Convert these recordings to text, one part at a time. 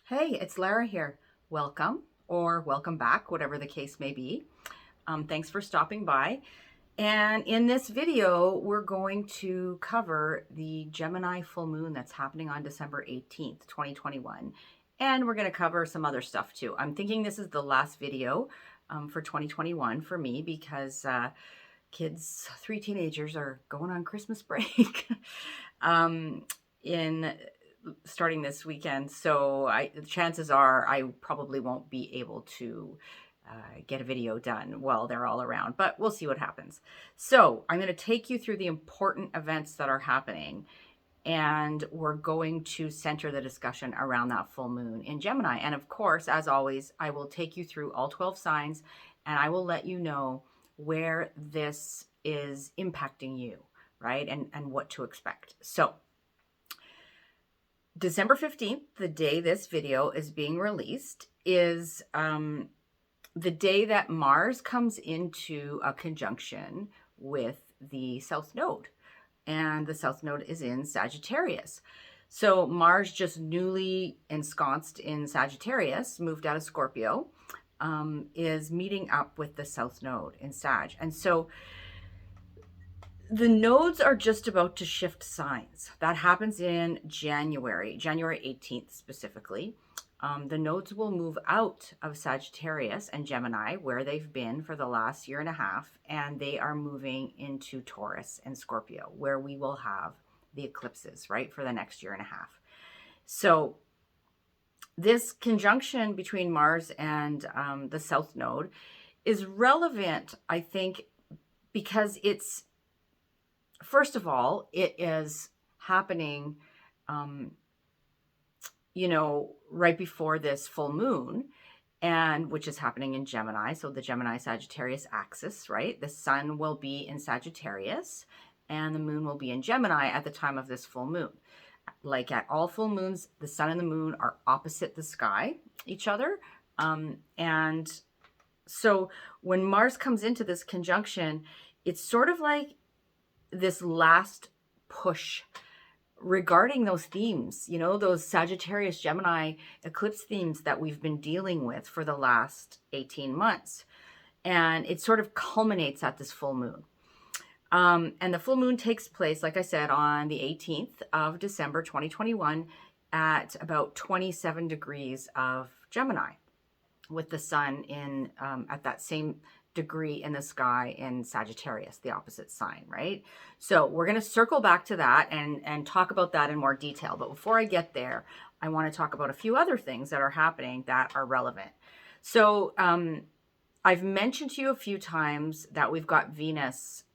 Hey, it's Lara here. Welcome or welcome back, whatever the case may be. Thanks for stopping by. And in this video, we're going to cover the Gemini full moon that's happening on December 18th, 2021. And we're going to cover some other stuff too. I'm thinking this is the last video for 2021 for me because kids, 3 teenagers are going on Christmas break. In starting this weekend. So chances are I probably won't be able to get a video done while they're all around, but we'll see what happens. So I'm going to take you through the important events that are happening, and we're going to center the discussion around that full moon in Gemini. And of course, as always, I will take you through all 12 signs, and I will let you know where this is impacting you, right? And what to expect. So December 15th, the day this video is being released, is the day that Mars comes into a conjunction with the South Node. And the South Node is in Sagittarius. So Mars, just newly ensconced in Sagittarius, moved out of Scorpio, is meeting up with the South Node in Sag. And so the nodes are just about to shift signs. That happens in January 18th specifically. The nodes will move out of Sagittarius and Gemini, where they've been for the last year and a half, and they are moving into Taurus and Scorpio, where we will have the eclipses, right, for the next year and a half. So this conjunction between Mars and the South Node is relevant, I think, because it's, first of all, it is happening, right before this full moon, and which is happening in Gemini. So the Gemini Sagittarius axis, right? The sun will be in Sagittarius and the moon will be in Gemini at the time of this full moon. Like at all full moons, the sun and the moon are opposite the sky, each other. And so when Mars comes into this conjunction, it's sort of like this last push regarding those themes, those Sagittarius Gemini eclipse themes that we've been dealing with for the last 18 months. And it sort of culminates at this full moon. And the full moon takes place, like I said, on the 18th of December, 2021 at about 27 degrees of Gemini, with the sun in at that same degree in the sky in Sagittarius, the opposite sign, right? So we're going to circle back to that and talk about that in more detail. But before I get there, I want to talk about a few other things that are happening that are relevant. So I've mentioned to you a few times that we've got Venus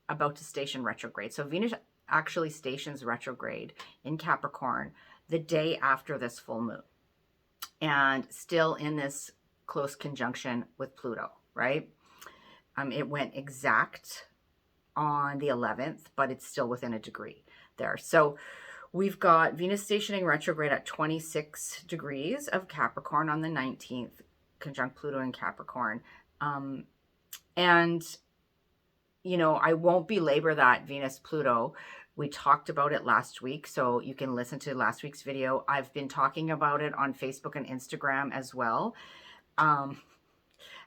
about to station retrograde. So Venus actually stations retrograde in Capricorn the day after this full moon, and still in this close conjunction with Pluto, right? It went exact on the 11th, but it's still within a degree there. So we've got Venus stationing retrograde at 26 degrees of Capricorn on the 19th, conjunct Pluto in Capricorn. And, I won't belabor that Venus-Pluto. We talked about it last week, so you can listen to last week's video. I've been talking about it on Facebook and Instagram as well.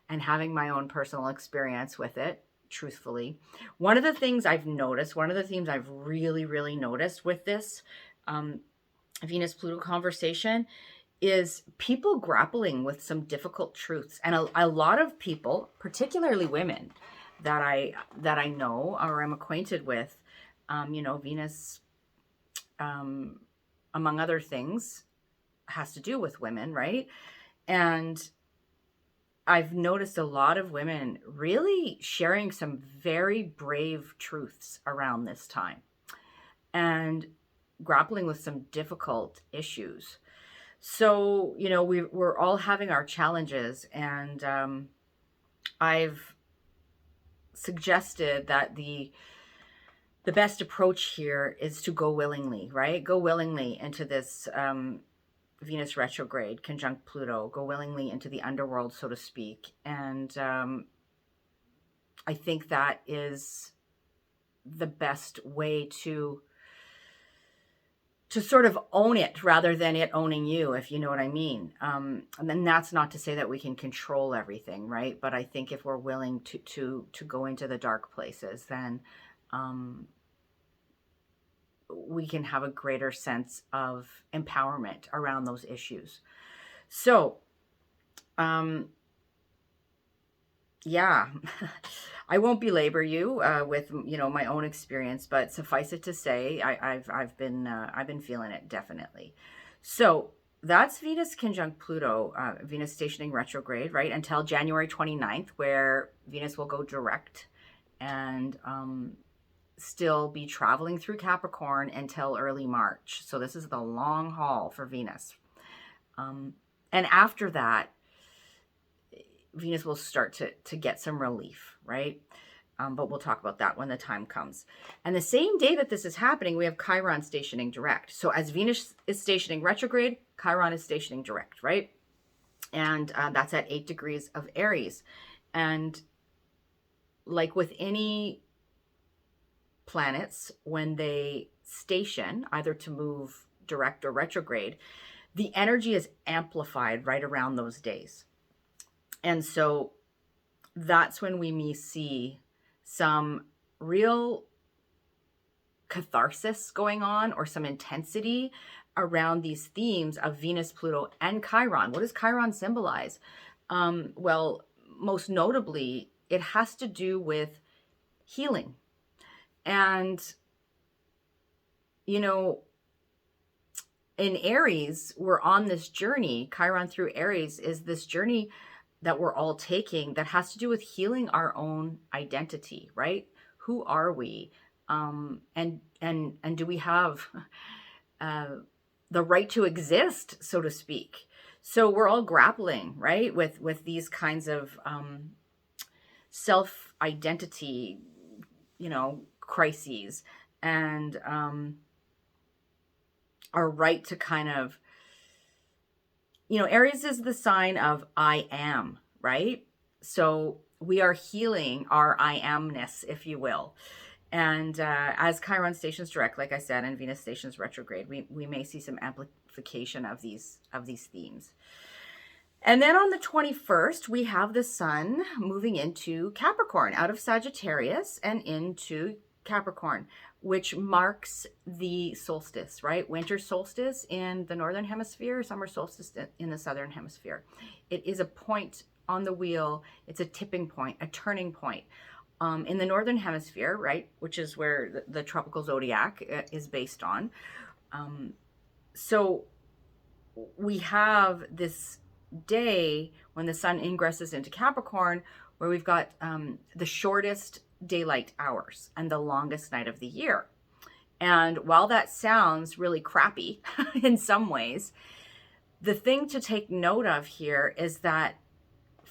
And having my own personal experience with it, truthfully. One of the things I've noticed, one of the themes I've really, really noticed with this Venus-Pluto conversation is people grappling with some difficult truths. And a lot of people, particularly women that I know or am acquainted with, Venus, among other things, has to do with women, right? And I've noticed a lot of women really sharing some very brave truths around this time and grappling with some difficult issues. So, we're all having our challenges, and I've suggested that the best approach here is to go willingly, right? Go willingly into this Venus retrograde, conjunct Pluto, go willingly into the underworld, so to speak. And I think that is the best way to sort of own it rather than it owning you, if you know what I mean. And then that's not to say that we can control everything, right? But I think if we're willing to go into the dark places, then we can have a greater sense of empowerment around those issues. So, yeah, I won't belabor you with my own experience, but suffice it to say, I've been feeling it definitely. So that's Venus conjunct Pluto, Venus stationing retrograde, right, until January 29th, where Venus will go direct and still be traveling through Capricorn until early March. So this is the long haul for Venus. And after that, Venus will start to get some relief, right? But we'll talk about that when the time comes. And the same day that this is happening, we have Chiron stationing direct. So as Venus is stationing retrograde, Chiron is stationing direct, right? And that's at 8 degrees of Aries. And like with any planets, when they station, either to move direct or retrograde, the energy is amplified right around those days. And so that's when we may see some real catharsis going on, or some intensity around these themes of Venus, Pluto, and Chiron. What does Chiron symbolize? Well, most notably, it has to do with healing. And, in Aries, we're on this journey. Chiron through Aries is this journey that we're all taking that has to do with healing our own identity, right? Who are we? And do we have the right to exist, so to speak? So we're all grappling, right, with these kinds of self-identity, crises, and our right to kind of, Aries is the sign of I am, right? So we are healing our I amness, if you will. And as Chiron stations direct, like I said, and Venus stations retrograde, we may see some amplification of these themes. And then on the 21st, we have the sun moving into Capricorn, out of Sagittarius and into Capricorn, which marks the solstice, right? Winter solstice in the northern hemisphere, summer solstice in the southern hemisphere. It is a point on the wheel. It's a tipping point, a turning point. In the northern hemisphere, right, which is where the tropical zodiac is based on. So we have this day when the sun ingresses into Capricorn, where we've got the shortest daylight hours and the longest night of the year. And while that sounds really crappy in some ways, the thing to take note of here is that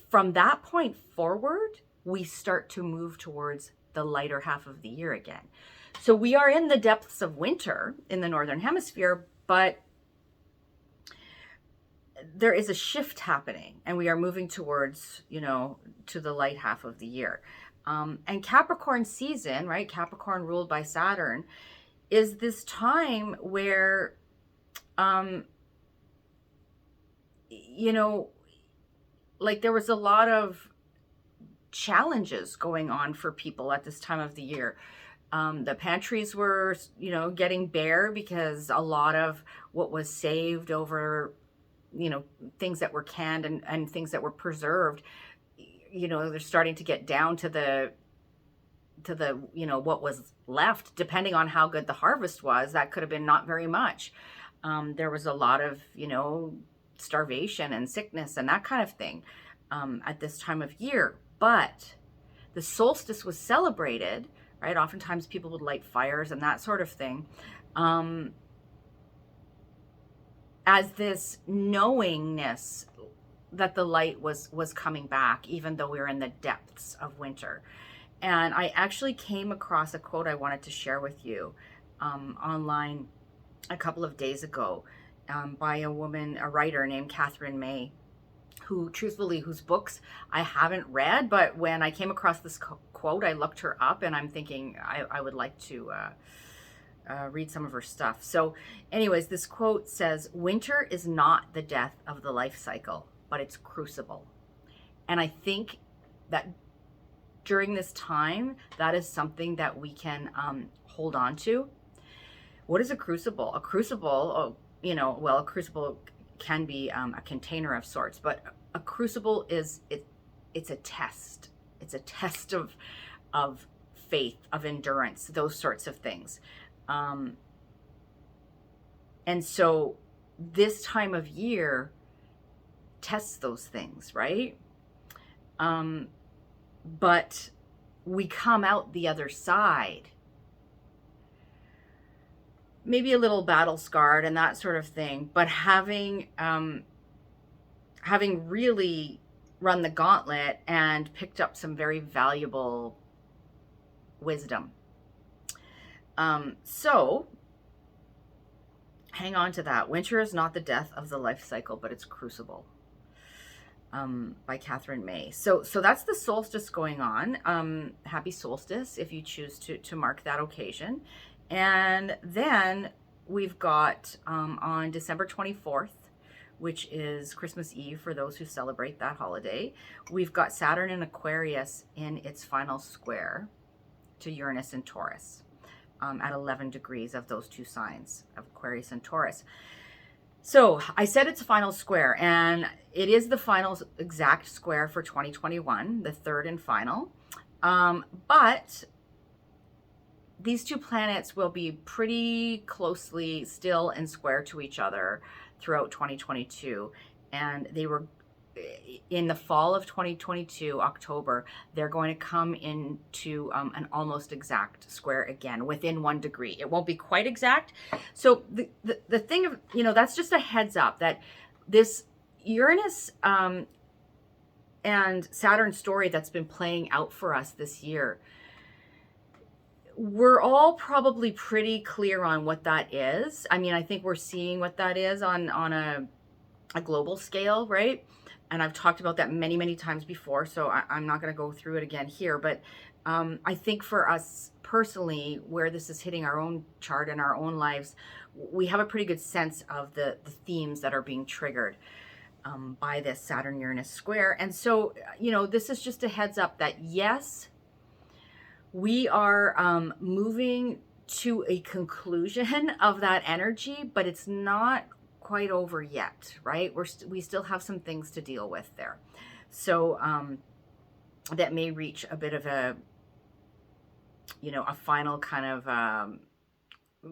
from that point forward, we start to move towards the lighter half of the year again. So we are in the depths of winter in the northern hemisphere, but there is a shift happening, and we are moving towards, to the light half of the year. And Capricorn season, right? Capricorn ruled by Saturn, is this time where, like there was a lot of challenges going on for people at this time of the year. The pantries were, getting bare because a lot of what was saved over, things that were canned and things that were preserved, they're starting to get down to the what was left, depending on how good the harvest was. That could have been not very much. There was a lot of, starvation and sickness and that kind of thing at this time of year. But the solstice was celebrated, right? Oftentimes people would light fires and that sort of thing, as this knowingness that the light was coming back, even though we were in the depths of winter. And I actually came across a quote I wanted to share with you online a couple of days ago by a writer named Catherine May, whose books I haven't read, but when I came across this quote, I looked her up, and I'm thinking I would like to read some of her stuff. So anyways, this quote says, "Winter is not the death of the life cycle, but its crucible." And I think that during this time, that is something that we can hold on to. What is a crucible? A crucible, a crucible can be a container of sorts, but a crucible it's a test. It's a test of faith, of endurance, those sorts of things. And so this time of year tests those things, right? But we come out the other side, maybe a little battle scarred and that sort of thing, but having really run the gauntlet and picked up some very valuable wisdom. So hang on to that. Winter is not the death of the life cycle, but its crucible. By Catherine May. So that's the solstice going on. Happy solstice if you choose to mark that occasion. And then we've got on December 24th, which is Christmas Eve for those who celebrate that holiday, we've got Saturn and Aquarius in its final square to Uranus and Taurus at 11 degrees of those two signs of Aquarius and Taurus. So I said it's a final square, and it is the final exact square for 2021, the third and final. But these two planets will be pretty closely still and square to each other throughout 2022. And they were in the fall of 2022, October, they're going to come into an almost exact square again, within 1 degree. It won't be quite exact. So the thing of, that's just a heads up that this Uranus and Saturn story that's been playing out for us this year, we're all probably pretty clear on what that is. I mean, I think we're seeing what that is on a global scale, right? And I've talked about that many, many times before, so I'm not going to go through it again here. But I think for us personally, where this is hitting our own chart and our own lives, we have a pretty good sense of the themes that are being triggered by this Saturn-Uranus square. And so, this is just a heads up that, yes, we are moving to a conclusion of that energy, but it's not quite over yet, right? We still have some things to deal with there. So that may reach a bit of a final kind of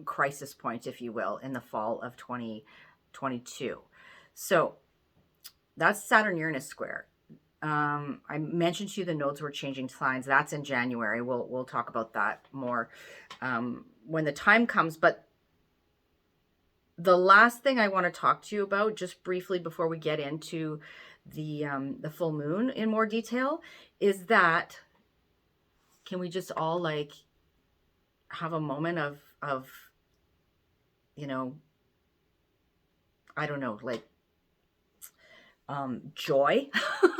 crisis point, if you will, in the fall of 2022. So that's Saturn-Uranus square. I mentioned to you the nodes were changing signs. That's in January. We'll talk about that more when the time comes. But the last thing I want to talk to you about, just briefly before we get into the full moon in more detail, is that, can we just all have a moment of I don't know, joy,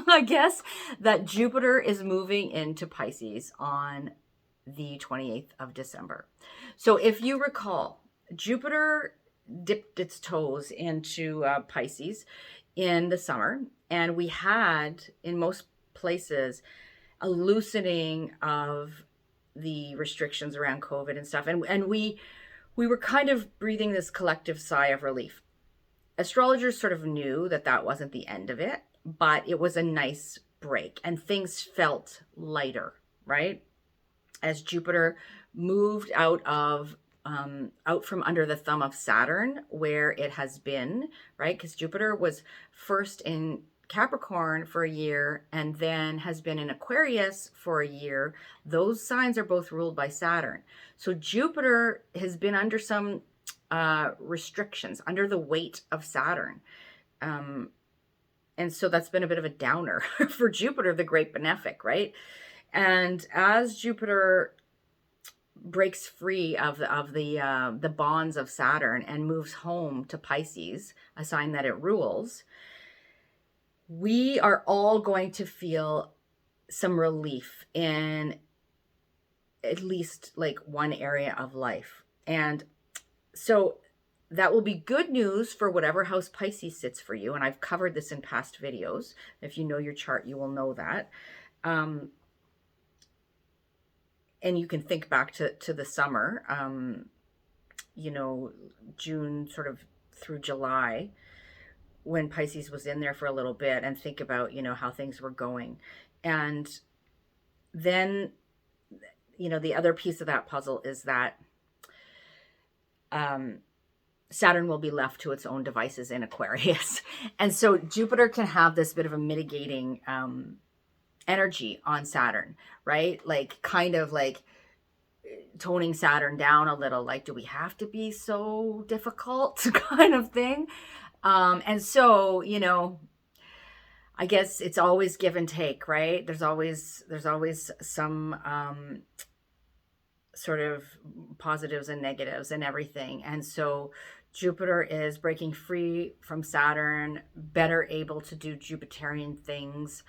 I guess, that Jupiter is moving into Pisces on the 28th of December. So if you recall, Jupiter dipped its toes into Pisces in the summer, and we had, in most places, a loosening of the restrictions around COVID and stuff, and we were kind of breathing this collective sigh of relief. Astrologers sort of knew that wasn't the end of it, but it was a nice break, and things felt lighter, right? As Jupiter moved out from under the thumb of Saturn, where it has been, right? Because Jupiter was first in Capricorn for a year and then has been in Aquarius for a year. Those signs are both ruled by Saturn. So Jupiter has been under some restrictions, under the weight of Saturn. And so that's been a bit of a downer for Jupiter, the great benefic, right? And as Jupiter breaks free of the bonds of Saturn and moves home to Pisces, a sign that it rules, we are all going to feel some relief in at least one area of life. And so that will be good news for whatever house Pisces sits for you. And I've covered this in past videos. If you know your chart, you will know that. And you can think back to the summer, you know, June sort of through July, when Pisces was in there for a little bit, and think about, you know, how things were going. And then, you know, the other piece of that puzzle is that Saturn will be left to its own devices in Aquarius. And so Jupiter can have this bit of a mitigating energy on Saturn, right? Like kind of like toning Saturn down a little, like, do we have to be so difficult kind of thing. And so, you know, I guess it's always give and take, right? There's always some sort of positives and negatives and everything. And so Jupiter is breaking free from Saturn, better able to do Jupiterian things.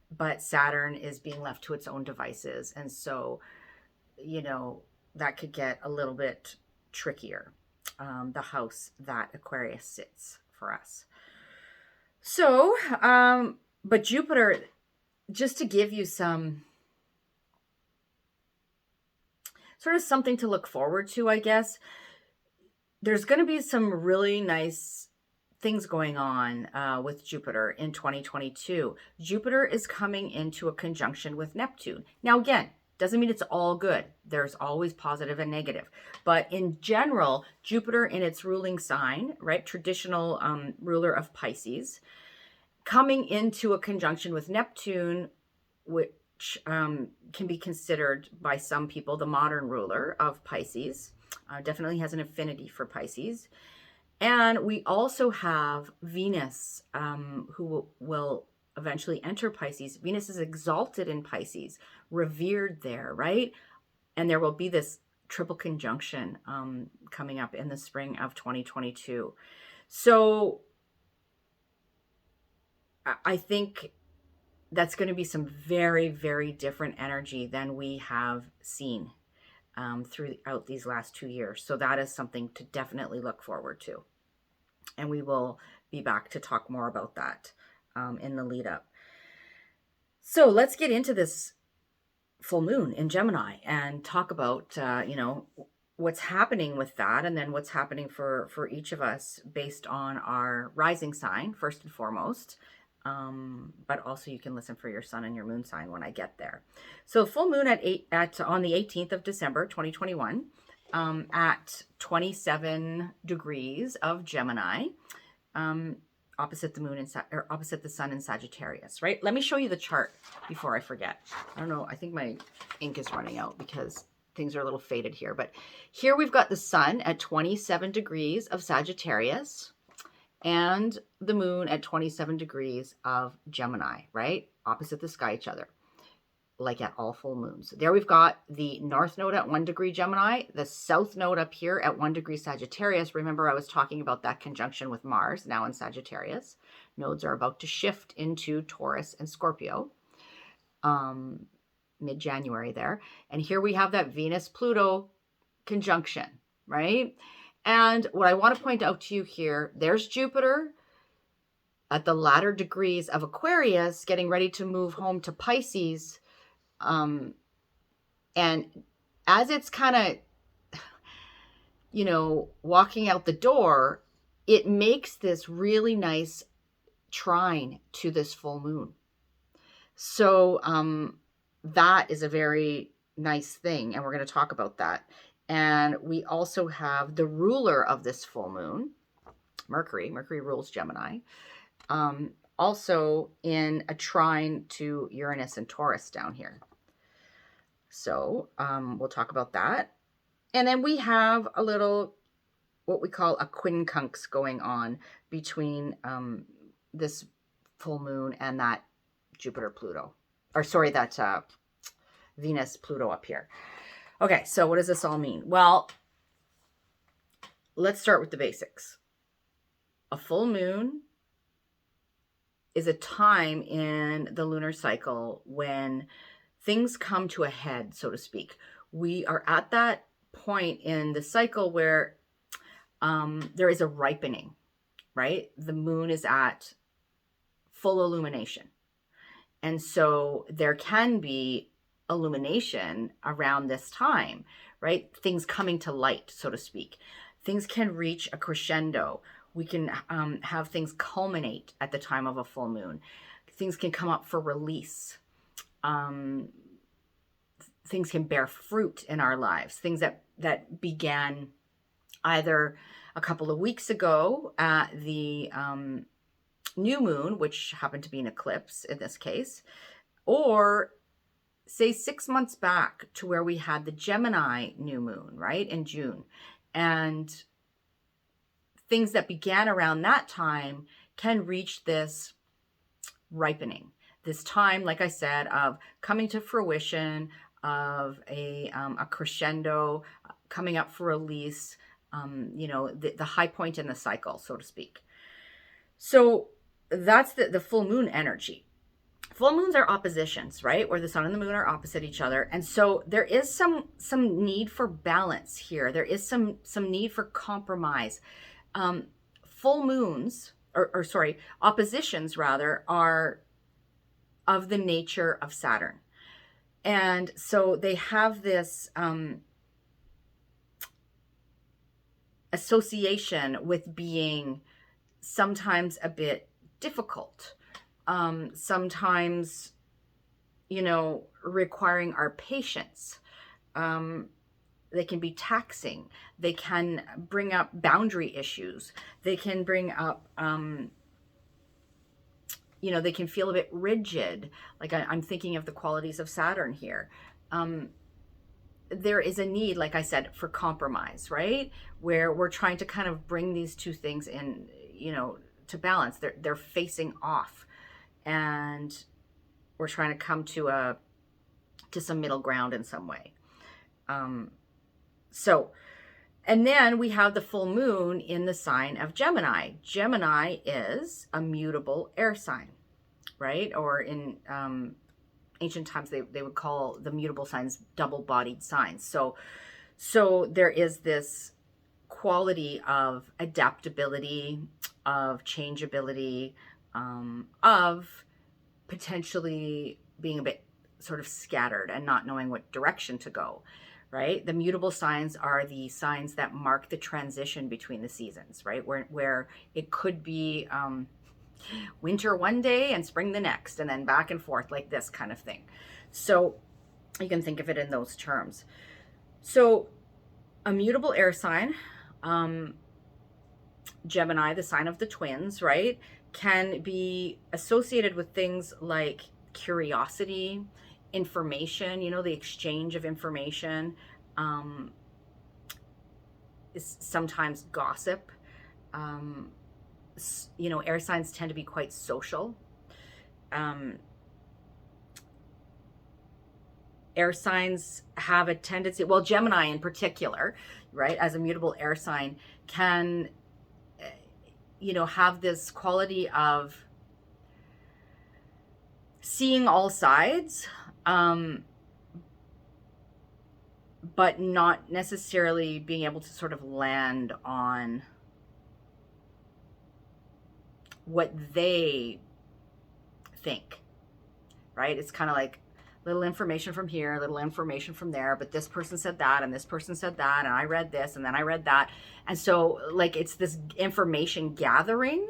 But Saturn is being left to its own devices. And so, you know, that could get a little bit trickier, the house that Aquarius sits for us. So, but Jupiter, just to give you some sort of something to look forward to, I guess, there's going to be some really nice things going on with Jupiter in 2022. Jupiter is coming into a conjunction with Neptune. Now, again, doesn't mean it's all good. There's always positive and negative. But in general, Jupiter in its ruling sign, right, traditional ruler of Pisces, coming into a conjunction with Neptune, which can be considered by some people the modern ruler of Pisces, definitely has an affinity for Pisces. And we also have Venus, who will eventually enter Pisces. Venus is exalted in Pisces, revered there, right? And there will be this triple conjunction coming up in the spring of 2022. So I think that's going to be some very, very different energy than we have seen throughout these last 2 years. So that is something to definitely look forward to. And we will be back to talk more about that in the lead up. So let's get into this full moon in Gemini and talk about, you know, what's happening with that, and then what's happening for each of us based on our rising sign, first and foremost. But also you can listen for your sun and your moon sign when I get there. So full moon on the 18th of December, 2021, at 27 degrees of Gemini, opposite the moon or opposite the sun in Sagittarius, right? Let me show you the chart before I forget. I don't know. I think my ink is running out because things are a little faded here, but here we've got the sun at 27 degrees of Sagittarius and the moon at 27 degrees of Gemini, right? Opposite the sky each other, like at all full moons. There we've got the north node at 1 degree Gemini, the south node up here at 1 degree Sagittarius. Remember, I was talking about that conjunction with Mars, now in Sagittarius. Nodes are about to shift into Taurus and Scorpio, mid-January there. And here we have that Venus-Pluto conjunction, right? And what I want to point out to you here, there's Jupiter at the latter degrees of Aquarius, getting ready to move home to Pisces. And as it's kind of, you know, walking out the door, it makes this really nice trine to this full moon. So that is a very nice thing, and we're going to talk about that. And we also have the ruler of this full moon, Mercury. Mercury rules Gemini. Also in a trine to Uranus and Taurus down here. So we'll talk about that. And then we have a little, what we call a quincunx going on between this full moon and that Jupiter-Pluto. Or sorry, that Venus-Pluto up here. Okay, so what does this all mean? Well, let's start with the basics. A full moon is a time in the lunar cycle when things come to a head, so to speak. We are at that point in the cycle where there is a ripening, right? The moon is at full illumination. And so there can be illumination around this time, right? Things coming to light, so to speak. Things can reach a crescendo. We can have things culminate at the time of a full moon. Things can come up for release. Things can bear fruit in our lives. Things that began either a couple of weeks ago at the new moon, which happened to be an eclipse in this case, or say 6 months back to where we had the Gemini new moon, right, in June. And things that began around that time can reach this ripening, this time, like I said, of coming to fruition, of a crescendo, coming up for release, the high point in the cycle, so to speak. So that's the full moon energy. Full moons are oppositions, right? Where the sun and the moon are opposite each other. And so there is some need for balance here. There is some need for compromise. Full moons, oppositions rather, are of the nature of Saturn. And so they have this association with being sometimes a bit difficult, sometimes, requiring our patience. They can be taxing. They can bring up boundary issues. They can bring up, they can feel a bit rigid. Like I'm thinking of the qualities of Saturn here. There is a need, like I said, for compromise, right? Where we're trying to kind of bring these two things in, to balance. They're facing off, and we're trying to come to some middle ground in some way. And then we have the full moon in the sign of Gemini. Gemini is a mutable air sign, right? Or in ancient times, they would call the mutable signs double-bodied signs. So there is this quality of adaptability, of changeability, of potentially being a bit sort of scattered and not knowing what direction to go, right? The mutable signs are the signs that mark the transition between the seasons, right? Where it could be winter one day and spring the next, and then back and forth like this kind of thing. So you can think of it in those terms. So a mutable air sign, Gemini, the sign of the twins, right, can be associated with things like curiosity, information, the exchange of information, is sometimes gossip. Air signs tend to be quite social. Air signs have a tendency, well, Gemini in particular, right, as a mutable air sign, can, have this quality of seeing all sides, but not necessarily being able to sort of land on what they think, right? It's kind of like little information from here, little information from there, but this person said that, and this person said that, and I read this, and then I read that. And so, like, it's this information gathering,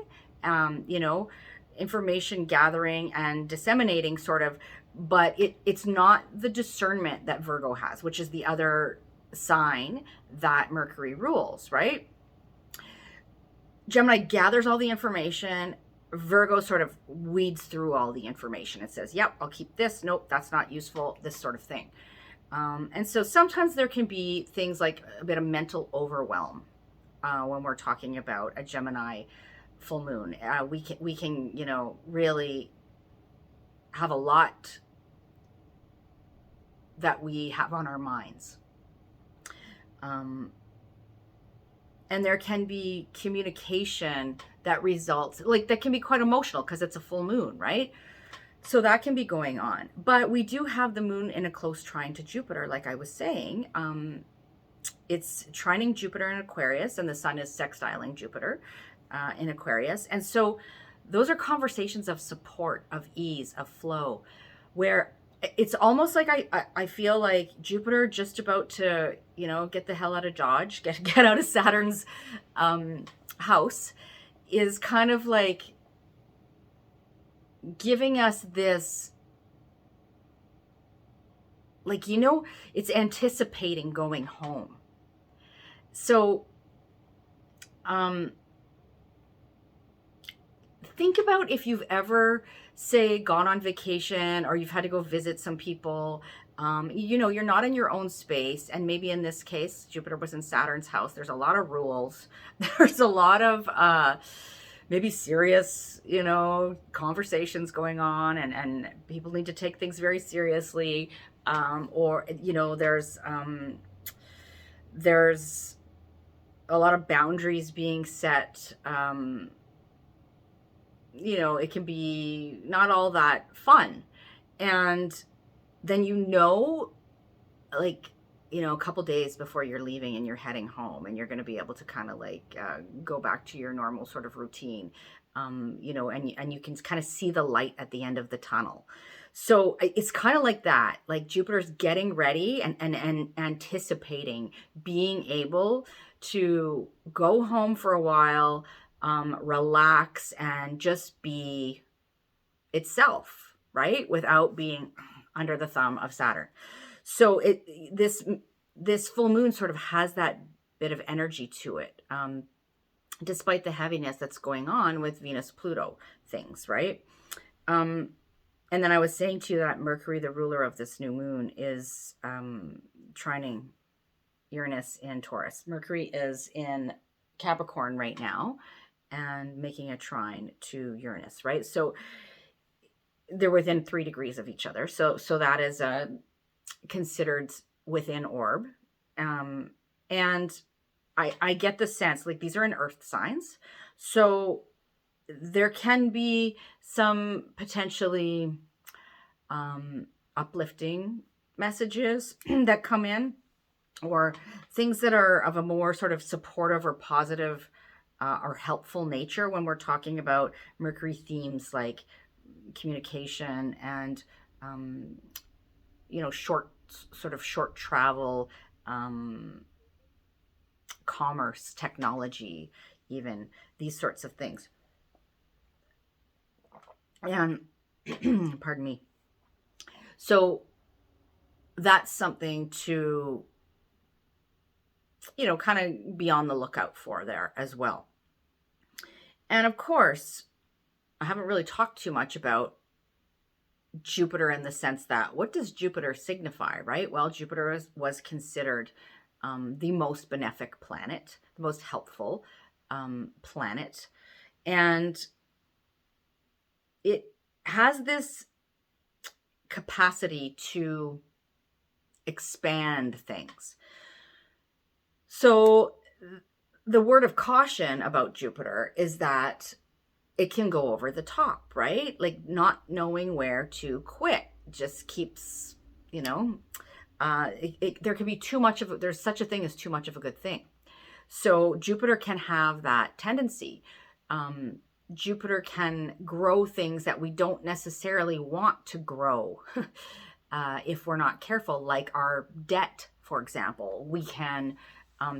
information gathering and disseminating sort of, but it's not the discernment that Virgo has, which is the other sign that Mercury rules, right? Gemini gathers all the information. Virgo sort of weeds through all the information. It says, yep, I'll keep this. Nope, that's not useful, this sort of thing. And so sometimes there can be things like a bit of mental overwhelm when we're talking about a Gemini full moon. We can really have a lot that we have on our minds. And there can be communication that results, that can be quite emotional because it's a full moon, right? So that can be going on. But we do have the moon in a close trine to Jupiter, like I was saying. it's trining Jupiter in Aquarius, and the sun is sextiling Jupiter in Aquarius. And so those are conversations of support, of ease, of flow, where it's almost like I feel like Jupiter just about to, get the hell out of Dodge, get out of Saturn's house, is kind of like giving us this, like, it's anticipating going home. So, think about if you've ever, say, gone on vacation, or you've had to go visit some people. You're not in your own space. And maybe in this case, Jupiter was in Saturn's house. There's a lot of rules. There's a lot of maybe serious, conversations going on, and people need to take things very seriously. Or, there's a lot of boundaries being set. It can be not all that fun. And then, like, a couple days before you're leaving and you're heading home, and you're going to be able to kind of like go back to your normal sort of routine, and you can kind of see the light at the end of the tunnel. So it's kind of like that, like Jupiter's getting ready and anticipating being able to go home for a while, relax, and just be itself, right? Without being under the thumb of Saturn. So this full moon sort of has that bit of energy to it, despite the heaviness that's going on with Venus-Pluto things, right? And then I was saying to you that Mercury, the ruler of this new moon, is trining Uranus in Taurus. Mercury is in Capricorn right now and making a trine to Uranus, right? So they're within 3 degrees of each other. So that is considered within orb. And I get the sense, like, these are in earth signs. So there can be some potentially uplifting messages that come in, or things that are of a more sort of supportive or positive or helpful nature when we're talking about Mercury themes like communication and short travel, commerce, technology, even these sorts of things. And pardon me. So that's something to kind of be on the lookout for there as well. And of course, I haven't really talked too much about Jupiter in the sense that, what does Jupiter signify, right? Well, Jupiter was considered the most benefic planet, the most helpful planet. And it has this capacity to expand things. So the word of caution about Jupiter is that it can go over the top, right? Like, not knowing where to quit just keeps, there can be too much of it. There's such a thing as too much of a good thing. So Jupiter can have that tendency. Jupiter can grow things that we don't necessarily want to grow if we're not careful, like our debt, for example. We can,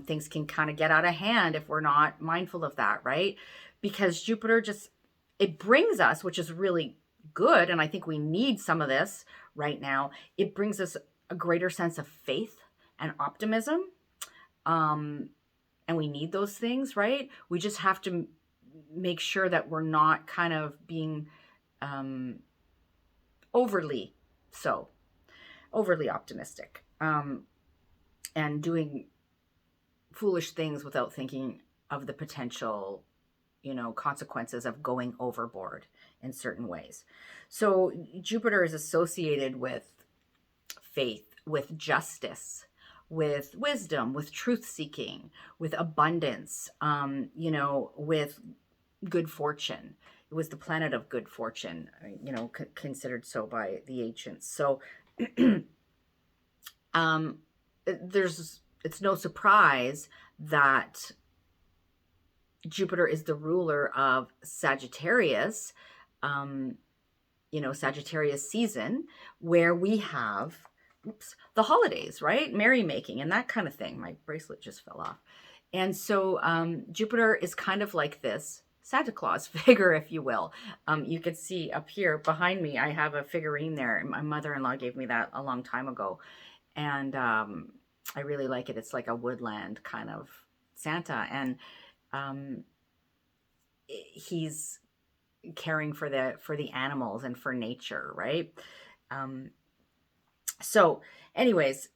things can kind of get out of hand if we're not mindful of that, right? Because Jupiter it brings us, which is really good, and I think we need some of this right now, it brings us a greater sense of faith and optimism. And we need those things, right? We just have to make sure that we're not kind of being overly optimistic, and doing foolish things without thinking of the potential consequences of going overboard in certain ways. So Jupiter is associated with faith, with justice, with wisdom, with truth seeking, with abundance, with good fortune. It was the planet of good fortune, considered so by the ancients. So it's it's no surprise that Jupiter is the ruler of Sagittarius, Sagittarius season, where we have, the holidays, right? Merrymaking and that kind of thing. My bracelet just fell off. And so Jupiter is kind of like this Santa Claus figure, if you will. You can see up here behind me, I have a figurine there. My mother-in-law gave me that a long time ago. And I really like it. It's like a woodland kind of Santa. And he's caring for the animals and for nature, right? So anyways,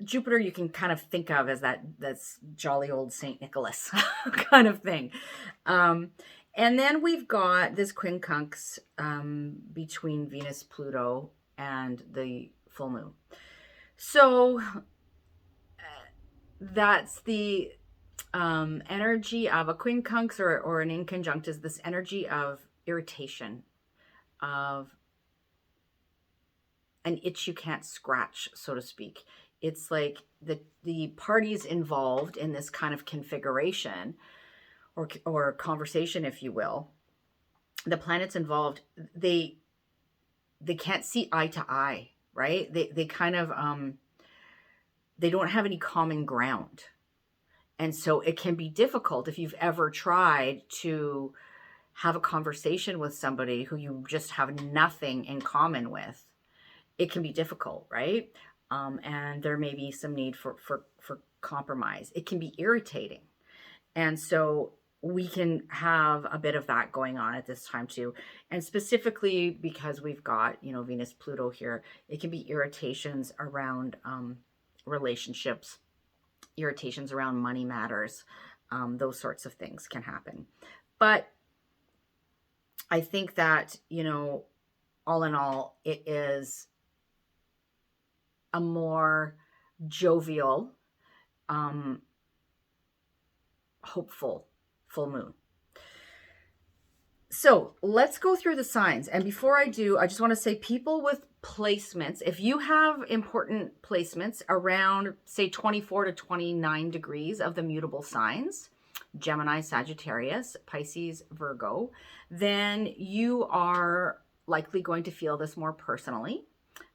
Jupiter you can kind of think of as that's jolly old Saint Nicholas kind of thing. And then we've got this quincunx between Venus, Pluto, and the full moon. So that's the energy of a quincunx or an inconjunct is this energy of irritation, of an itch you can't scratch, so to speak. It's like the parties involved in this kind of configuration or conversation, if you will, the planets involved, they can't see eye to eye, right? They kind of, they don't have any common ground. And so it can be difficult if you've ever tried to have a conversation with somebody who you just have nothing in common with. It can be difficult, right? And there may be some need for compromise. It can be irritating. And so we can have a bit of that going on at this time too. And specifically because we've got, Venus, Pluto here, it can be irritations around relationships, irritations around money matters. Those sorts of things can happen. But I think that, all in all, it is a more jovial, hopeful full moon. So let's go through the signs. And before I do, I just want to say people with placements, if you have important placements around, say, 24 to 29 degrees of the mutable signs, Gemini, Sagittarius, Pisces, Virgo, then you are likely going to feel this more personally.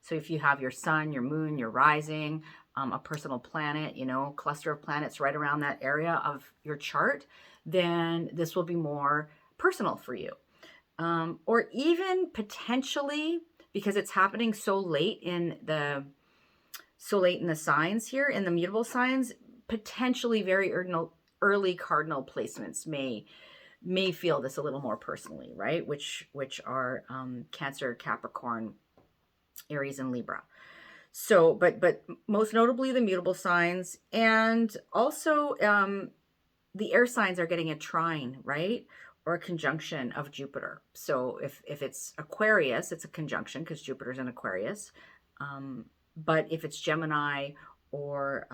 So if you have your sun, your moon, your rising, a personal planet, cluster of planets right around that area of your chart, then this will be more personal for you. Or even potentially, because it's happening so late in the signs here, in the mutable signs, potentially very early cardinal placements may feel this a little more personally, right? Which are Cancer, Capricorn, Aries, and Libra. So, but most notably the mutable signs, and also the air signs are getting a trine, right? Or a conjunction of Jupiter. So if it's Aquarius, it's a conjunction because Jupiter's in Aquarius. But if it's Gemini or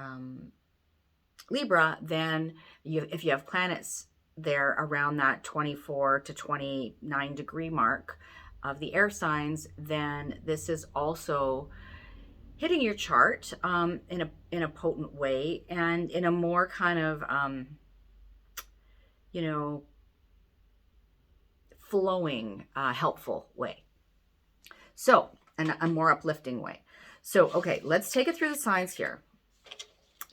Libra, then if you have planets there around that 24 to 29 degree mark of the air signs, then this is also hitting your chart in a potent way and in a more kind of flowing, helpful way. So, and a more uplifting way. So, okay, let's take it through the signs here.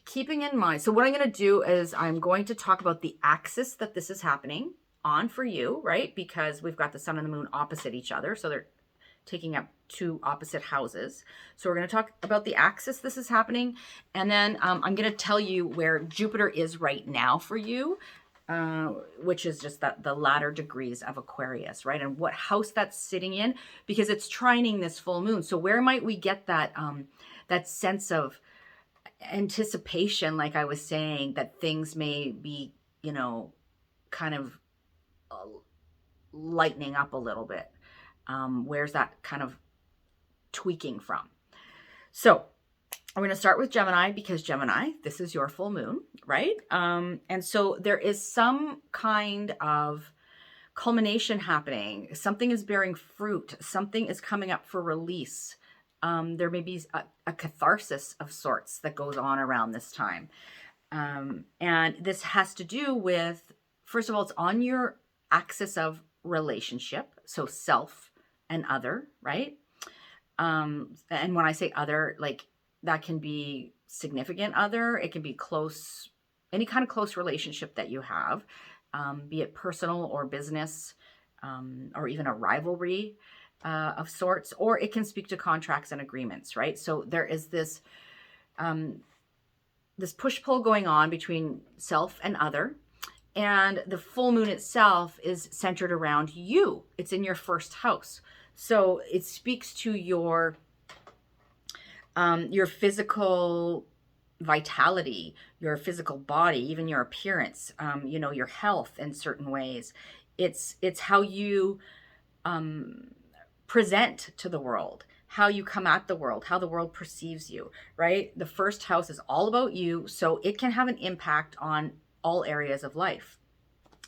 Keeping in mind, so what I'm going to do is I'm going to talk about the axis that this is happening on for you, right? Because we've got the sun and the moon opposite each other. So they're taking up two opposite houses. So we're going to talk about the axis this is happening. And then I'm going to tell you where Jupiter is right now for you, which is just the latter degrees of Aquarius, right? And what house that's sitting in, because it's trining this full moon. So where might we get that, that sense of anticipation, like I was saying, that things may be, kind of lightening up a little bit. Where's that kind of tweaking from? So we're going to start with Gemini because Gemini, this is your full moon, right? And so there is some kind of culmination happening. Something is bearing fruit. Something is coming up for release. There may be a catharsis of sorts that goes on around this time. And this has to do with, first of all, it's on your axis of relationship. So self and other, right? And when I say other, like that can be significant other. It can be close, any kind of close relationship that you have, be it personal or business, or even a rivalry of sorts, or it can speak to contracts and agreements, right? So there is this this push-pull going on between self and other, and the full moon itself is centered around you. It's in your first house. So it speaks to your physical vitality, your physical body, even your appearance, you know, your health in certain ways. It's how you present to the world, how you come at the world, how the world perceives you, right? The first house is all about you, so it can have an impact on all areas of life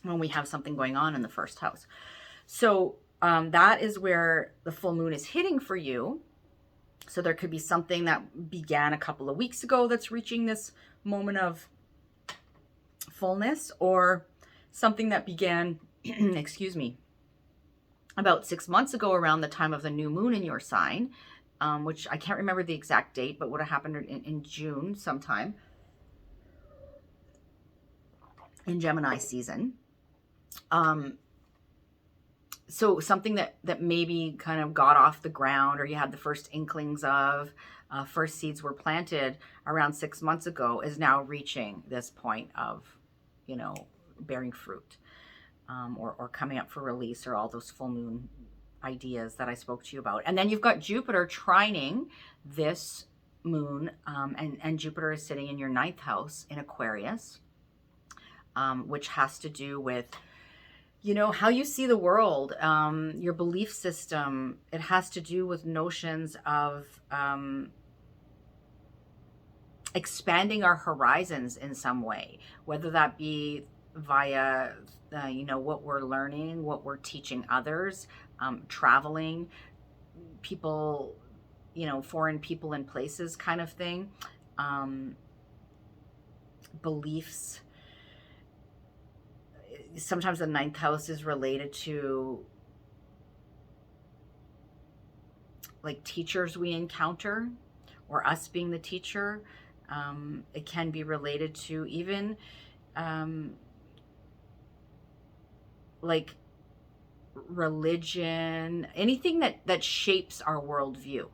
when we have something going on in the first house. So that is where the full moon is hitting for you. So there could be something that began a couple of weeks ago that's reaching this moment of fullness, or something that began, excuse me, about 6 months ago around the time of the new moon in your sign, which I can't remember the exact date, but would have happened in June sometime in Gemini season. So something that maybe kind of got off the ground, or you had the first inklings of, first seeds were planted around 6 months ago, is now reaching this point of, you know, bearing fruit, or coming up for release, or all those full moon ideas that I spoke to you about. And then you've got Jupiter trining this moon, and Jupiter is sitting in your 9th house in Aquarius, which has to do with, you know, how you see the world, your belief system. It has to do with notions of expanding our horizons in some way, whether that be via, you know, what we're learning, what we're teaching others, traveling, people, you know, foreign people and places kind of thing, beliefs. Sometimes the 9th house is related to like teachers we encounter, or us being the teacher. It can be related to even like religion, anything that shapes our worldview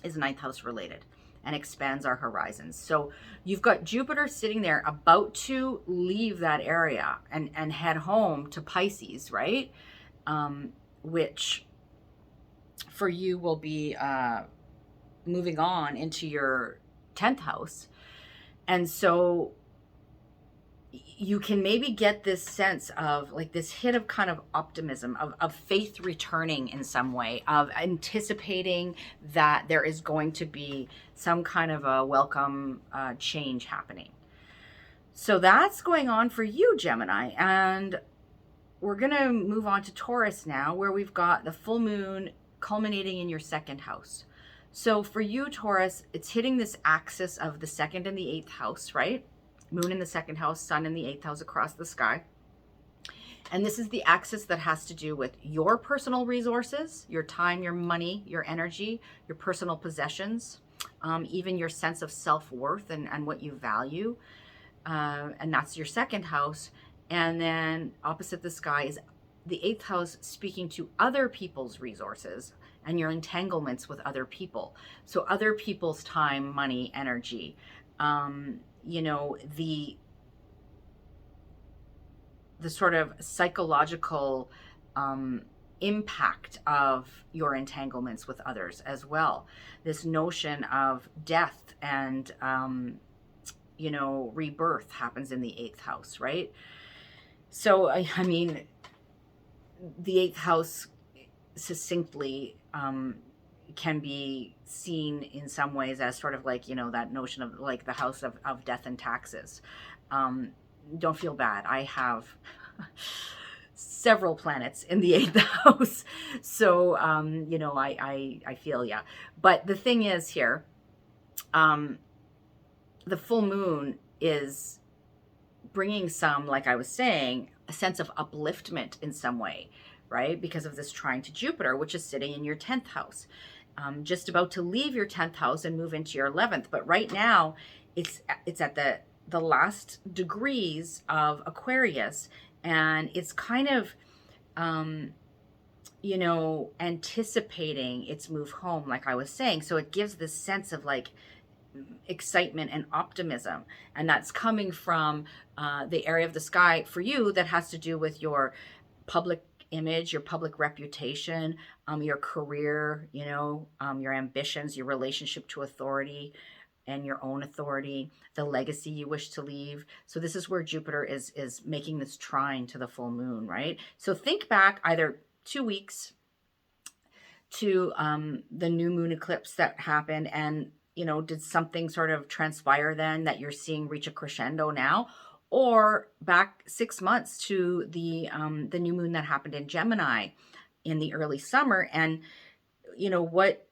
is 9th house related and expands our horizons. So you've got Jupiter sitting there about to leave that area and head home to Pisces, right? Which for you will be moving on into your 10th house. And so you can maybe get this sense of like this hit of kind of optimism, of faith returning in some way, of anticipating that there is going to be some kind of a welcome change happening. So that's going on for you, Gemini. And we're going to move on to Taurus now, where we've got the full moon culminating in your 2nd house. So for you, Taurus, it's hitting this axis of the 2nd and the 8th house, right? Moon in the 2nd house, sun in the 8th house across the sky. And this is the axis that has to do with your personal resources, your time, your money, your energy, your personal possessions, even your sense of self-worth and what you value. And that's your 2nd house. And then opposite the sky is the 8th house, speaking to other people's resources and your entanglements with other people. So other people's time, money, energy, you know, the sort of psychological impact of your entanglements with others as well. This notion of death and, you know, rebirth happens in the 8th house, right? So, I mean, the 8th house succinctly can be seen in some ways as sort of like, you know, that notion of like the house of death and taxes. Don't feel bad. I have several planets in the 8th house. So, you know, I feel ya. But the thing is here, the full moon is bringing some, like I was saying, a sense of upliftment in some way, right? Because of this trine to Jupiter, which is sitting in your 10th house. Just about to leave your 10th house and move into your 11th. But right now, it's at the last degrees of Aquarius, and it's kind of, you know, anticipating its move home, like I was saying. So it gives this sense of like excitement and optimism, and that's coming from the area of the sky for you that has to do with your public image, your public reputation, your career, you know, your ambitions, your relationship to authority and your own authority, the legacy you wish to leave. So this is where Jupiter is making this trine to the full moon, right? So think back either 2 weeks to the new moon eclipse that happened, and you know, did something sort of transpire then that you're seeing reach a crescendo now? Or back 6 months to the new moon that happened in Gemini in the early summer, and you know what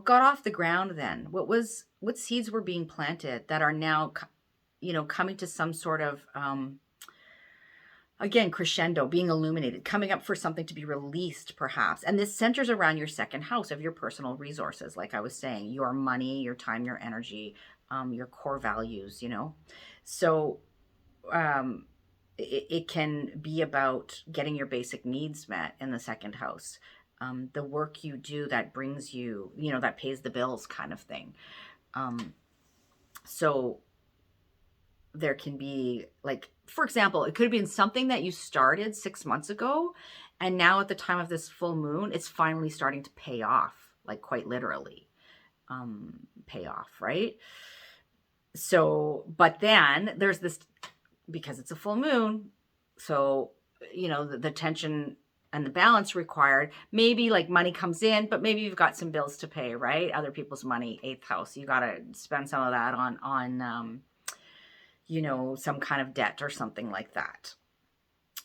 got off the ground then? What seeds were being planted that are now, you know, coming to some sort of again, crescendo, being illuminated, coming up for something to be released, perhaps. And this centers around your second house of your personal resources, like I was saying, your money, your time, your energy, your core values, you know. So it can be about getting your basic needs met in the second house. The work you do that brings you, you know, that pays the bills kind of thing. So there can be, like, for example, it could have been something that you started 6 months ago, and now at the time of this full moon, it's finally starting to pay off, like quite literally, pay off, right? So, but then there's this, because it's a full moon, so, you know, the tension and the balance required, maybe like money comes in, but maybe you've got some bills to pay, right? Other people's money, 8th house, you got to spend some of that on you know, some kind of debt or something like that.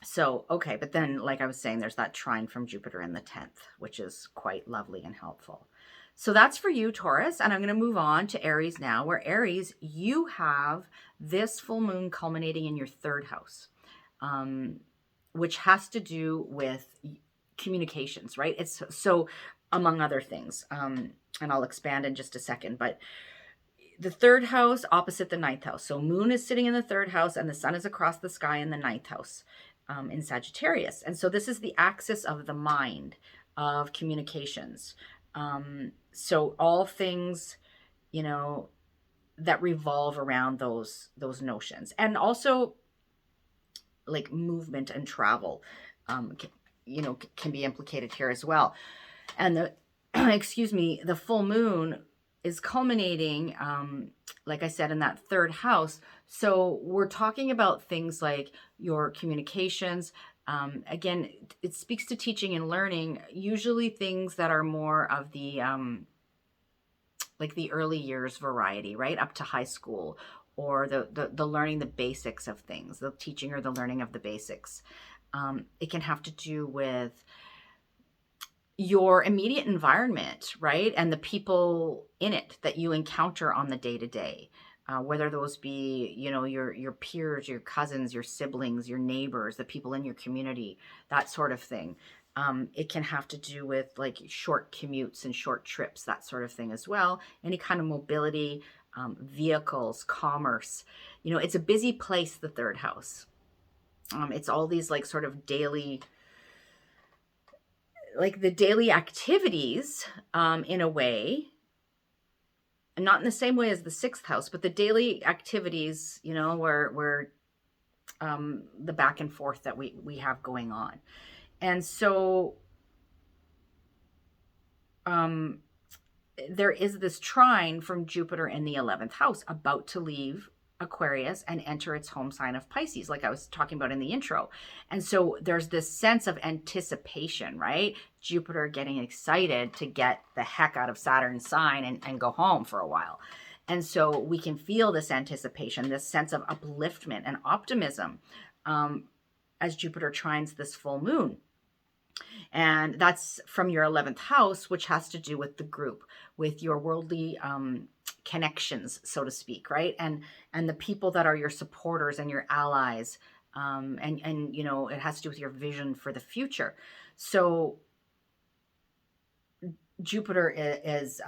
So, okay, but then, like I was saying, there's that trine from Jupiter in the 10th, which is quite lovely and helpful. So that's for you, Taurus, and I'm going to move on to Aries now, where Aries, you have this full moon culminating in your 3rd house, which has to do with communications, right? It's so, among other things, and I'll expand in just a second, but the 3rd house opposite the 9th house. So moon is sitting in the 3rd house and the sun is across the sky in the 9th house in Sagittarius. And so this is the axis of the mind, of communications. So all things, you know, that revolve around those notions. And also like movement and travel, you know, can be implicated here as well. And the, excuse me, the full moon is culminating, like I said, in that 3rd house. So we're talking about things like your communications. Again, it speaks to teaching and learning, usually things that are more of the, like the early years variety, right? Up to high school, or the learning the basics of things, the teaching or the learning of the basics. It can have to do with your immediate environment, right? And the people in it that you encounter on the day-to-day, whether those be, you know, your peers, your cousins, your siblings, your neighbors, the people in your community, that sort of thing. It can have to do with like short commutes and short trips, that sort of thing as well. Any kind of mobility, vehicles, commerce. You know, it's a busy place, the 3rd house. It's all these like sort of daily, like the daily activities, in a way, and not in the same way as the 6th house, but the daily activities, you know, where the back and forth that we have going on. And so there is this trine from Jupiter in the 11th house, about to leave Aquarius and enter its home sign of Pisces, like I was talking about in the intro. And so there's this sense of anticipation, right? Jupiter getting excited to get the heck out of Saturn's sign and go home for a while. And so we can feel this anticipation, this sense of upliftment and optimism, as Jupiter trines this full moon. And that's from your 11th house, which has to do with the group, with your worldly connections, so to speak, right? And the people that are your supporters and your allies. And you know, it has to do with your vision for the future. So Jupiter is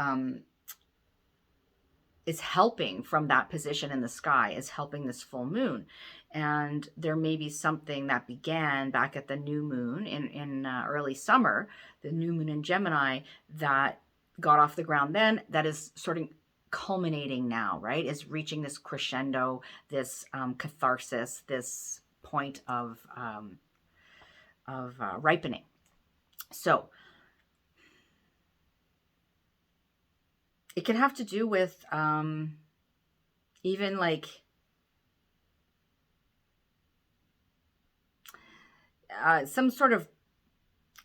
helping from that position in the sky, is helping this full moon. And there may be something that began back at the new moon in early summer, the new moon in Gemini, that got off the ground then, that is sort of culminating now, right? Is reaching this crescendo, this catharsis, this point of ripening. So it can have to do with even like some sort of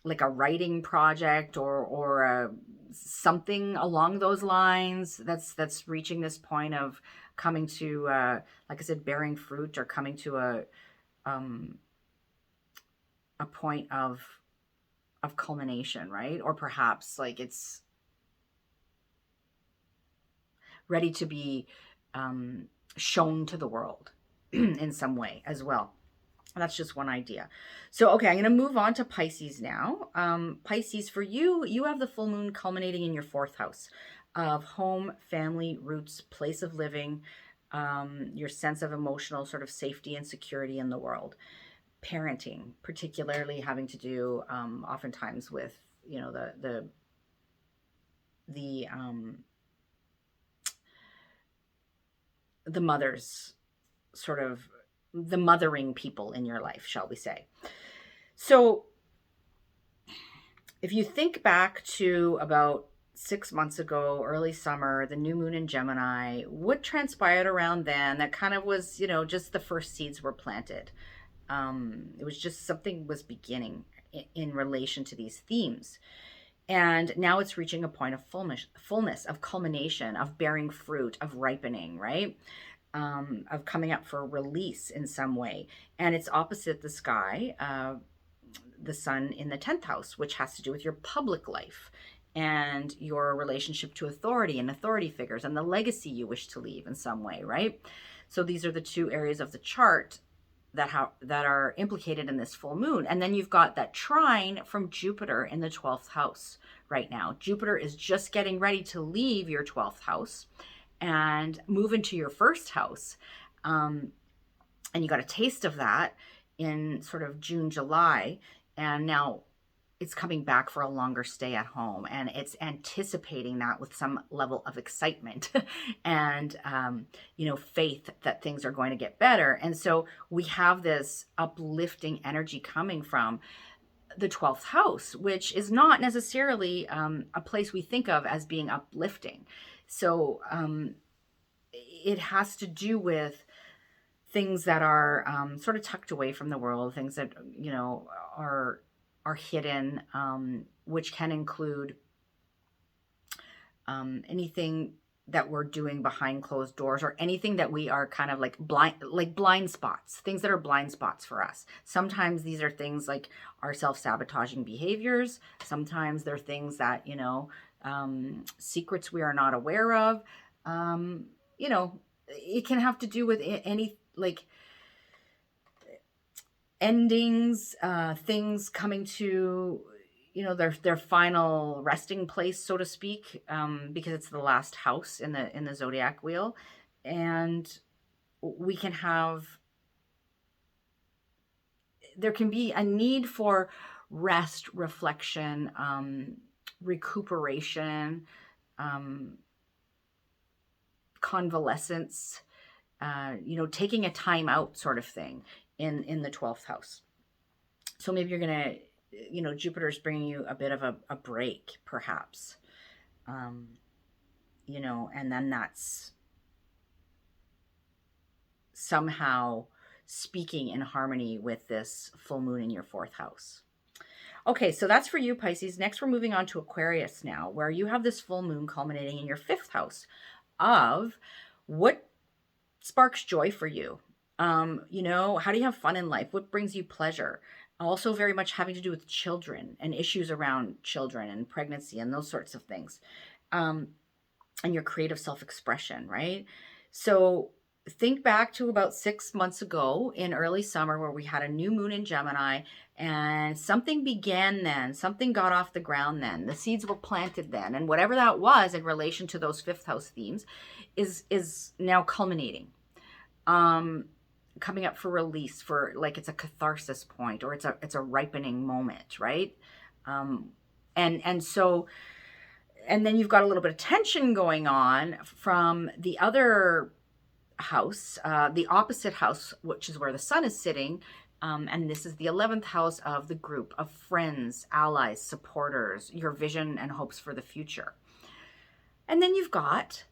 like a writing project or something along those lines that's reaching this point of coming to, like I said, bearing fruit, or coming to a point of culmination, right? Or perhaps like it's ready to be shown to the world in some way as well. That's just one idea. So, okay, I'm going to move on to Pisces now. Pisces, for you, you have the full moon culminating in your 4th house of home, family, roots, place of living, your sense of emotional sort of safety and security in the world. Parenting, particularly having to do oftentimes with, you know, the mothers, sort of the mothering people in your life, shall we say. So if you think back to about 6 months ago, early summer, the new moon in Gemini, what transpired around then that kind of was, you know, just the first seeds were planted. It was just something was beginning in relation to these themes. And now it's reaching a point of fullness, of culmination, of bearing fruit, of ripening, right? Of coming up for release in some way. And it's opposite the sky, the sun in the 10th house, which has to do with your public life and your relationship to authority and authority figures and the legacy you wish to leave in some way, right? So these are the two areas of the chart that are implicated in this full moon. And then you've got that trine from Jupiter in the 12th house right now. Jupiter is just getting ready to leave your 12th house and move into your 1st house. And you got a taste of that in sort of June, July. And now it's coming back for a longer stay at home. And it's anticipating that with some level of excitement and, you know, faith that things are going to get better. And so we have this uplifting energy coming from the 12th house, which is not necessarily a place we think of as being uplifting. So it has to do with things that are sort of tucked away from the world, things that, you know, are hidden, which can include anything that we're doing behind closed doors, or anything that we are kind of like blind spots, things that are blind spots for us. Sometimes these are things like our self-sabotaging behaviors. Sometimes they're things that, you know, secrets we are not aware of. You know, it can have to do with any like endings, things coming to, you know, their final resting place, so to speak, because it's the last house in the zodiac wheel. And we can have, there can be a need for rest, reflection, recuperation, convalescence, you know, taking a time out sort of thing in the 12th house. So maybe you're going to, you know, Jupiter's bringing you a bit of a break, perhaps, you know, and then that's somehow speaking in harmony with this full moon in your 4th house. Okay, so that's for you, Pisces. Next, we're moving on to Aquarius now, where you have this full moon culminating in your 5th house of what sparks joy for you. You know, how do you have fun in life? What brings you pleasure? Also very much having to do with children and issues around children and pregnancy and those sorts of things. Um, and your creative self-expression, right? So think back to about 6 months ago in early summer where we had a new moon in Gemini, and something began then. Something got off the ground then. The seeds were planted then. And whatever that was in relation to those fifth house themes is now culminating. Coming up for release, for like it's a catharsis point, or it's a ripening moment, right? And so, and then you've got a little bit of tension going on from the other house, the opposite house, which is where the sun is sitting. And this is the 11th house of the group of friends, allies, supporters, your vision and hopes for the future. And then you've got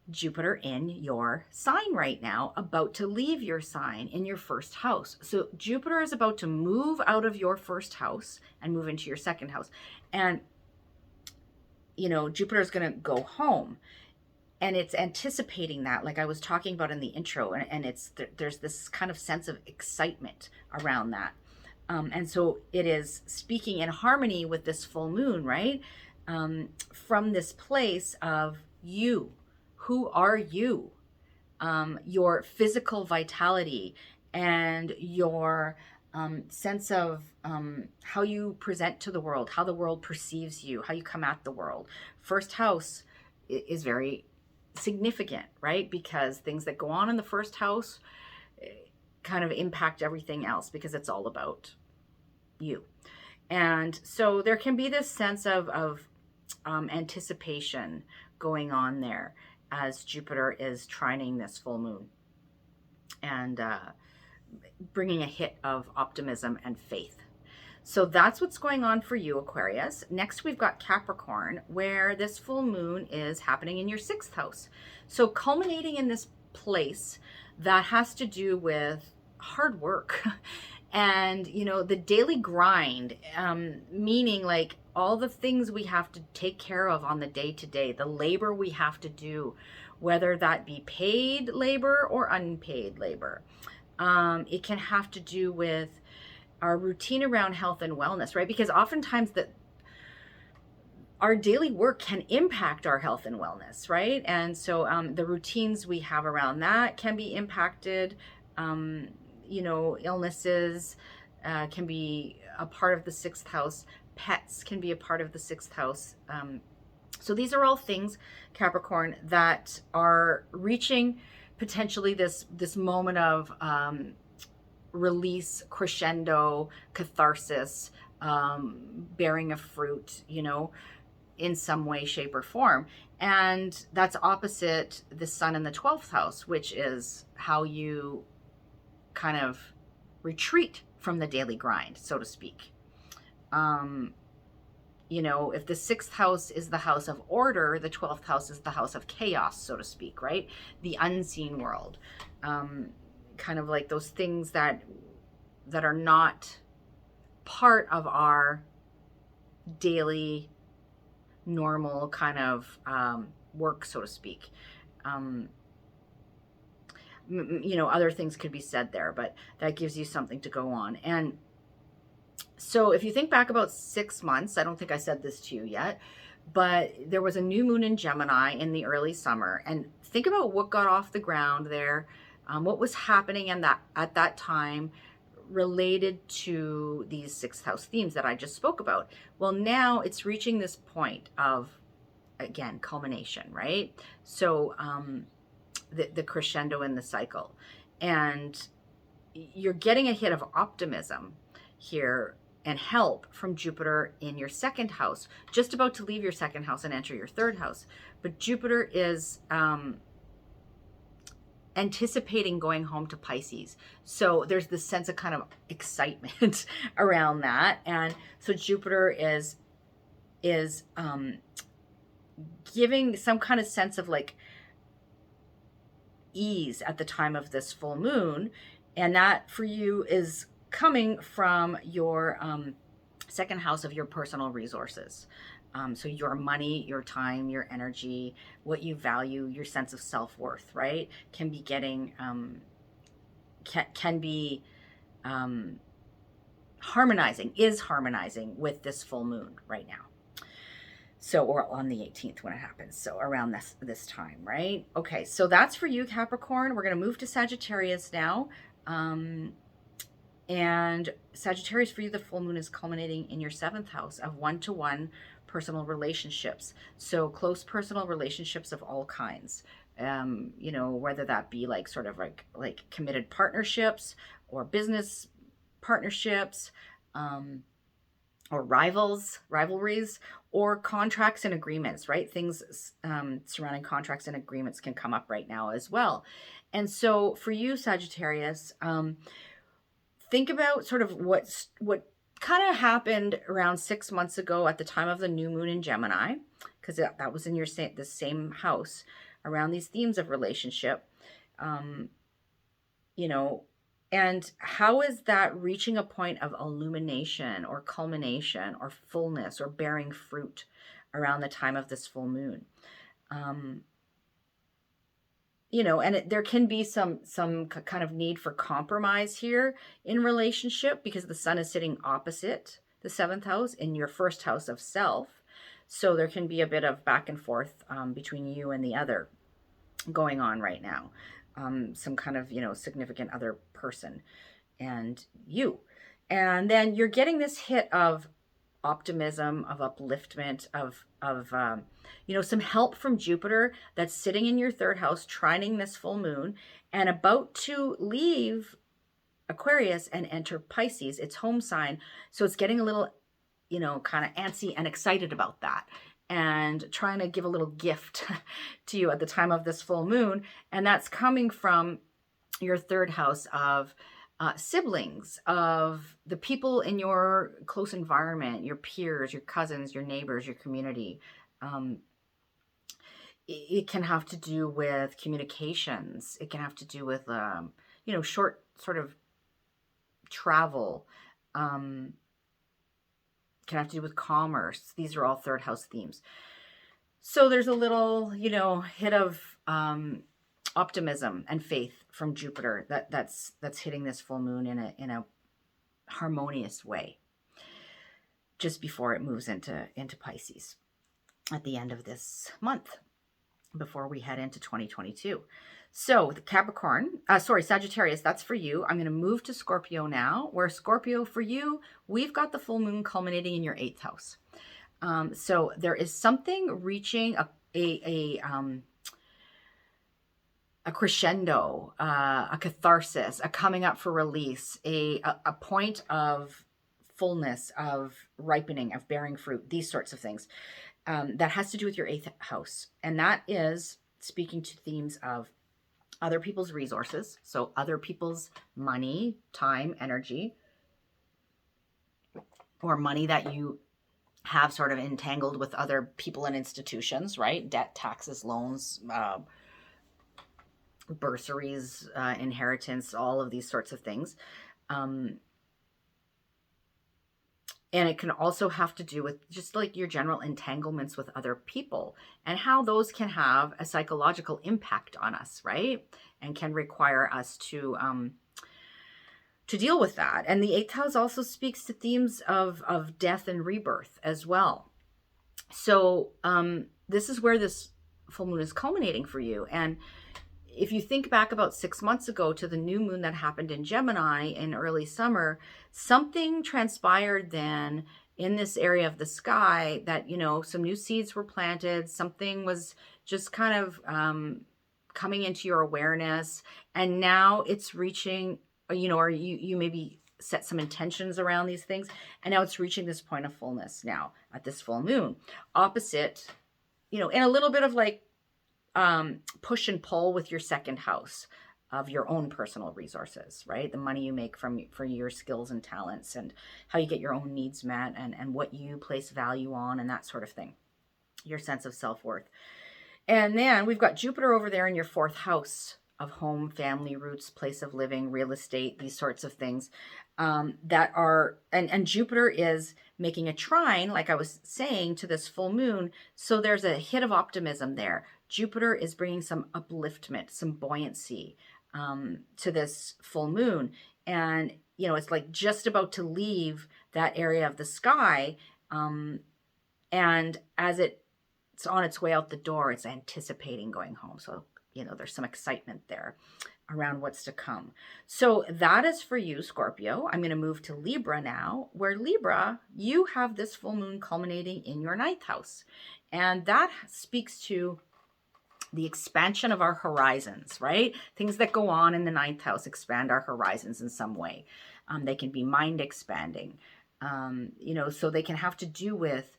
Jupiter in your sign right now, about to leave your sign in your first house. So Jupiter is about to move out of your first house and move into your second house. And, you know, Jupiter is going to go home. And it's anticipating that, like I was talking about in the intro, and there's this kind of sense of excitement around that. And so it is speaking in harmony with this full moon, right? From this place of you. Who are you? Your physical vitality and your sense of how you present to the world, how the world perceives you, how you come at the world. First house is very significant, right? Because things that go on in the first house kind of impact everything else, because it's all about you. And so there can be this sense of anticipation going on there as Jupiter is trining this full moon and bringing a hit of optimism and faith. So that's what's going on for you, Aquarius. Next, we've got Capricorn, where this full moon is happening in your 6th house. So culminating in this place that has to do with hard work and, you know, the daily grind, meaning like all the things we have to take care of on the day-to-day, the labor we have to do, whether that be paid labor or unpaid labor. It can have to do with our routine around health and wellness, right? Because oftentimes our daily work can impact our health and wellness, right? And so the routines we have around that can be impacted. You know, illnesses can be a part of the 6th house. Pets can be a part of the 6th house. So these are all things, Capricorn, that are reaching potentially this moment of release, crescendo, catharsis, bearing a fruit, you know, in some way, shape, or form. And that's opposite the sun in the 12th house, which is how you kind of retreat from the daily grind, so to speak. You know, if the 6th house is the house of order, the 12th house is the house of chaos, so to speak, right? The unseen world. Kind of like those things that are not part of our daily normal kind of work, so to speak. You know, other things could be said there, but that gives you something to go on. And so if you think back about 6 months, I don't think I said this to you yet, but there was a new moon in Gemini in the early summer. And think about what got off the ground there, what was happening at that time related to these 6th house themes that I just spoke about. Well, now it's reaching this point of, again, culmination, right? So the crescendo in the cycle. And you're getting a hit of optimism here and help from Jupiter in your 2nd house, just about to leave your 2nd house and enter your 3rd house. But Jupiter is anticipating going home to Pisces. So there's this sense of kind of excitement around that. And so Jupiter is giving some kind of sense of like ease at the time of this full moon. And that for you is coming from your 2nd house of your personal resources. So your money, your time, your energy, what you value, your sense of self-worth, right, can be getting can be harmonizing with this full moon right now. So, or on the 18th when it happens. So around this time, right? Okay, so that's for you, Capricorn. We're going to move to Sagittarius now. And Sagittarius, for you, the full moon is culminating in your 7th house of one-to-one personal relationships. So close personal relationships of all kinds. You know, whether that be like sort of like committed partnerships or business partnerships, or rivalries, or contracts and agreements, right? Things surrounding contracts and agreements can come up right now as well. And so for you, Sagittarius, think about sort of what kind of happened around 6 months ago at the time of the new moon in Gemini, because that was in the same house, around these themes of relationship, you know, and how is that reaching a point of illumination or culmination or fullness or bearing fruit around the time of this full moon? You know, and there can be some kind of need for compromise here in relationship, because the sun is sitting opposite the 7th house in your 1st house of self. So there can be a bit of back and forth between you and the other going on right now. Some kind of, you know, significant other person and you. And then you're getting this hit of optimism, of upliftment, of you know, some help from Jupiter that's sitting in your 3rd house, trining this full moon, and about to leave Aquarius and enter Pisces, its home sign. So it's getting a little, you know, kind of antsy and excited about that, and trying to give a little gift to you at the time of this full moon. And that's coming from your 3rd house of siblings, of the people in your close environment, your peers, your cousins, your neighbors, your community. It can have to do with communications. It can have to do with, you know, short sort of travel. Can have to do with commerce. These are all 3rd house themes. So there's a little, you know, hit of optimism and faith from Jupiter that's hitting this full moon in a harmonious way, just before it moves into Pisces at the end of this month, before we head into 2022. So the Sagittarius, that's for you. I'm going to move to Scorpio now, where Scorpio, for you, we've got the full moon culminating in your 8th house. So there is something reaching a crescendo, a catharsis, a coming up for release, a point of fullness, of ripening, of bearing fruit, these sorts of things. That has to do with your 8th house. And that is speaking to themes of other people's resources. So other people's money, time, energy, or money that you have sort of entangled with other people and institutions, right? Debt, taxes, loans, bursaries, inheritance, all of these sorts of things. And it can also have to do with just like your general entanglements with other people, and how those can have a psychological impact on us, right? And can require us to deal with that. And the 8th house also speaks to themes of death and rebirth as well. So this is where this full moon is culminating for you. And if you think back about 6 months ago to the new moon that happened in Gemini in early summer, something transpired then in this area of the sky that, you know, some new seeds were planted. Something was just kind of coming into your awareness. And now it's reaching, you know, or you maybe set some intentions around these things. And now it's reaching this point of fullness now at this full moon. Opposite, you know, in a little bit of like, push and pull with your 2nd house of your own personal resources, right? The money you make for your skills and talents, and how you get your own needs met, and what you place value on, and that sort of thing, your sense of self-worth. And then we've got Jupiter over there in your 4th house of home, family, roots, place of living, real estate, these sorts of things that are, and Jupiter is making a trine, like I was saying, to this full moon. So there's a hit of optimism there. Jupiter is bringing some upliftment, some buoyancy, to this full moon. And, you know, it's like just about to leave that area of the sky. And as it's on its way out the door, it's anticipating going home. So, you know, there's some excitement there around what's to come. So that is for you, Scorpio. I'm going to move to Libra now, where Libra, you have this full moon culminating in your 9th house. And that speaks to the expansion of our horizons, right? Things that go on in the 9th house expand our horizons in some way. They can be mind expanding, you know, so they can have to do with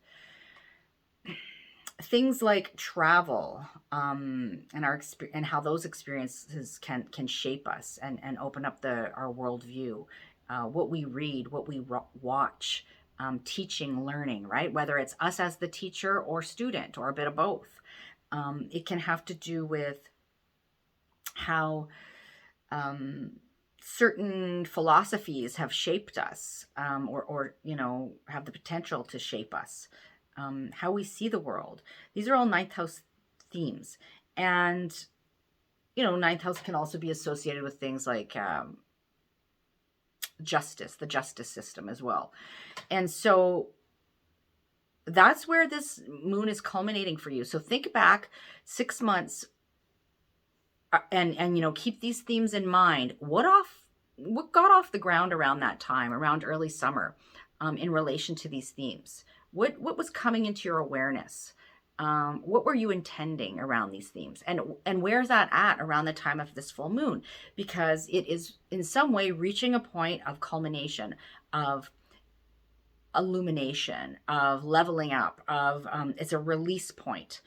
things like travel, and and how those experiences can shape us and open up our worldview, what we read, what we watch, teaching, learning, right? Whether it's us as the teacher or student or a bit of both. It can have to do with how certain philosophies have shaped us, or you know, have the potential to shape us. How we see the world. These are all 9th house themes. And, you know, 9th house can also be associated with things like justice, the justice system as well. And so that's where this moon is culminating for you. So think back 6 months and you know, keep these themes in mind. What got off the ground around that time, around early summer, in relation to these themes? What was coming into your awareness? What were you intending around these themes? And where's that at around the time of this full moon? Because it is in some way reaching a point of culmination, of illumination, of leveling up, of it's a release point.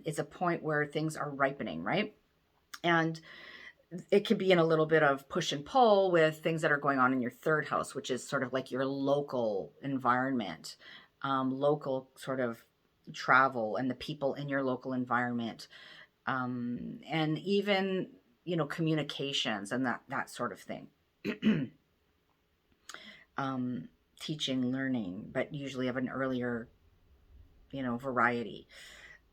It's a point where things are ripening, right? And it could be in a little bit of push and pull with things that are going on in your 3rd house, which is sort of like your local environment, local sort of travel and the people in your local environment, and even, you know, communications and that sort of thing. Teaching, learning, but usually of an earlier, you know, variety.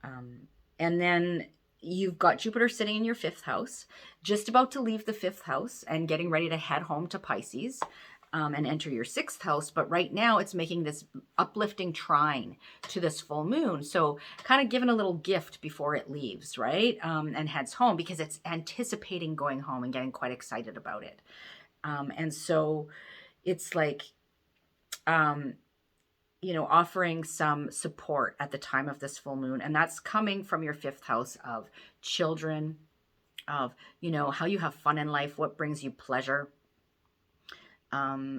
And then you've got Jupiter sitting in your 5th house, just about to leave the 5th house and getting ready to head home to Pisces, and enter your 6th house. But right now it's making this uplifting trine to this full moon. So kind of giving a little gift before it leaves, right? And heads home, because it's anticipating going home and getting quite excited about it. And so it's like, you know, offering some support at the time of this full moon. And that's coming from your 5th house of children, of, you know, how you have fun in life, what brings you pleasure,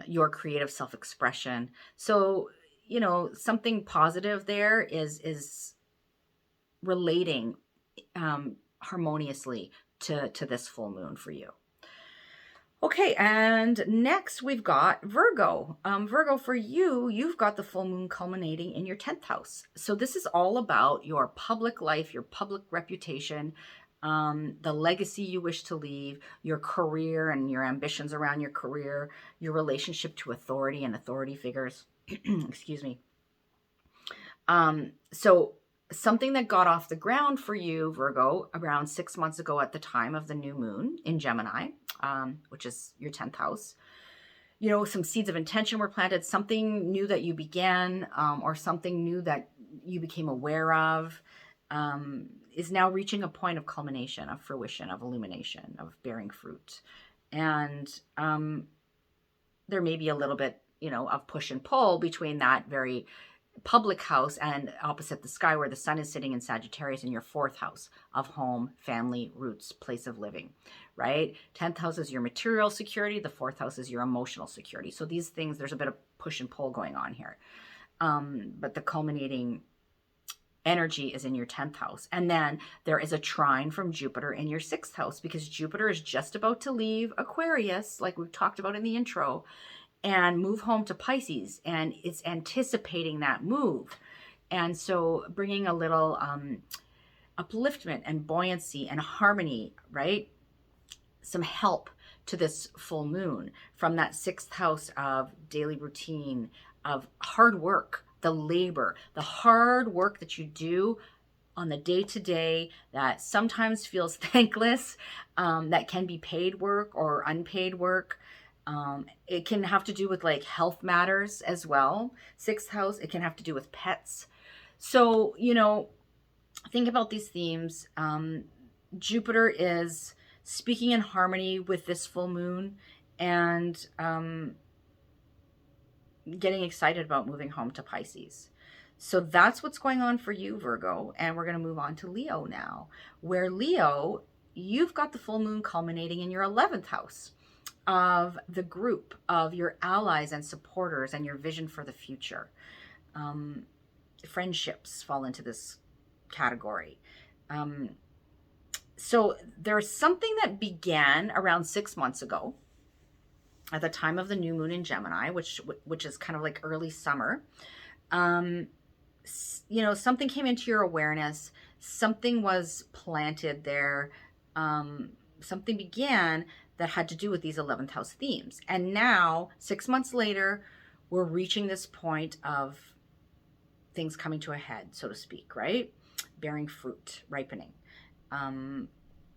your creative self-expression. So, you know, something positive there is relating harmoniously to this full moon for you. Okay, and next we've got Virgo. Virgo, for you, you've got the full moon culminating in your 10th house. So this is all about your public life, your public reputation, the legacy you wish to leave, your career and your ambitions around your career, your relationship to authority and authority figures. Excuse me. So something that got off the ground for you, Virgo, around 6 months ago at the time of the new moon in Gemini, which is your 10th house. You know, some seeds of intention were planted, something new that you began, or something new that you became aware of, is now reaching a point of culmination, of fruition, of illumination, of bearing fruit. And there may be a little bit, you know, of push and pull between that very public house and opposite the sky, where the sun is sitting in Sagittarius in your 4th house of home, family, roots, place of living, right? 10th house is your material security. The 4th house is your emotional security. So these things, there's a bit of push and pull going on here. But the culminating energy is in your 10th house. And then there is a trine from Jupiter in your 6th house, because Jupiter is just about to leave Aquarius, like we've talked about in the intro, and move home to Pisces, and it's anticipating that move. And so bringing a little upliftment and buoyancy and harmony, right? Some help to this full moon from that 6th house of daily routine, of hard work, the labor, the hard work that you do on the day-to-day that sometimes feels thankless, that can be paid work or unpaid work. It can have to do with like health matters as well. Sixth house, it can have to do with pets. So, you know, think about these themes. Jupiter is speaking in harmony with this full moon, and getting excited about moving home to Pisces. So that's what's going on for you, Virgo. And we're going to move on to Leo now, where Leo, you've got the full moon culminating in your 11th house of the group of your allies and supporters and your vision for the future. Friendships fall into this category. So there's something that began around 6 months ago at the time of the new moon in Gemini, which is kind of like early summer. You know, something came into your awareness, something was planted there, something began that had to do with these 11th house themes. And now, 6 months later, we're reaching this point of things coming to a head, so to speak, right? Bearing fruit, ripening. And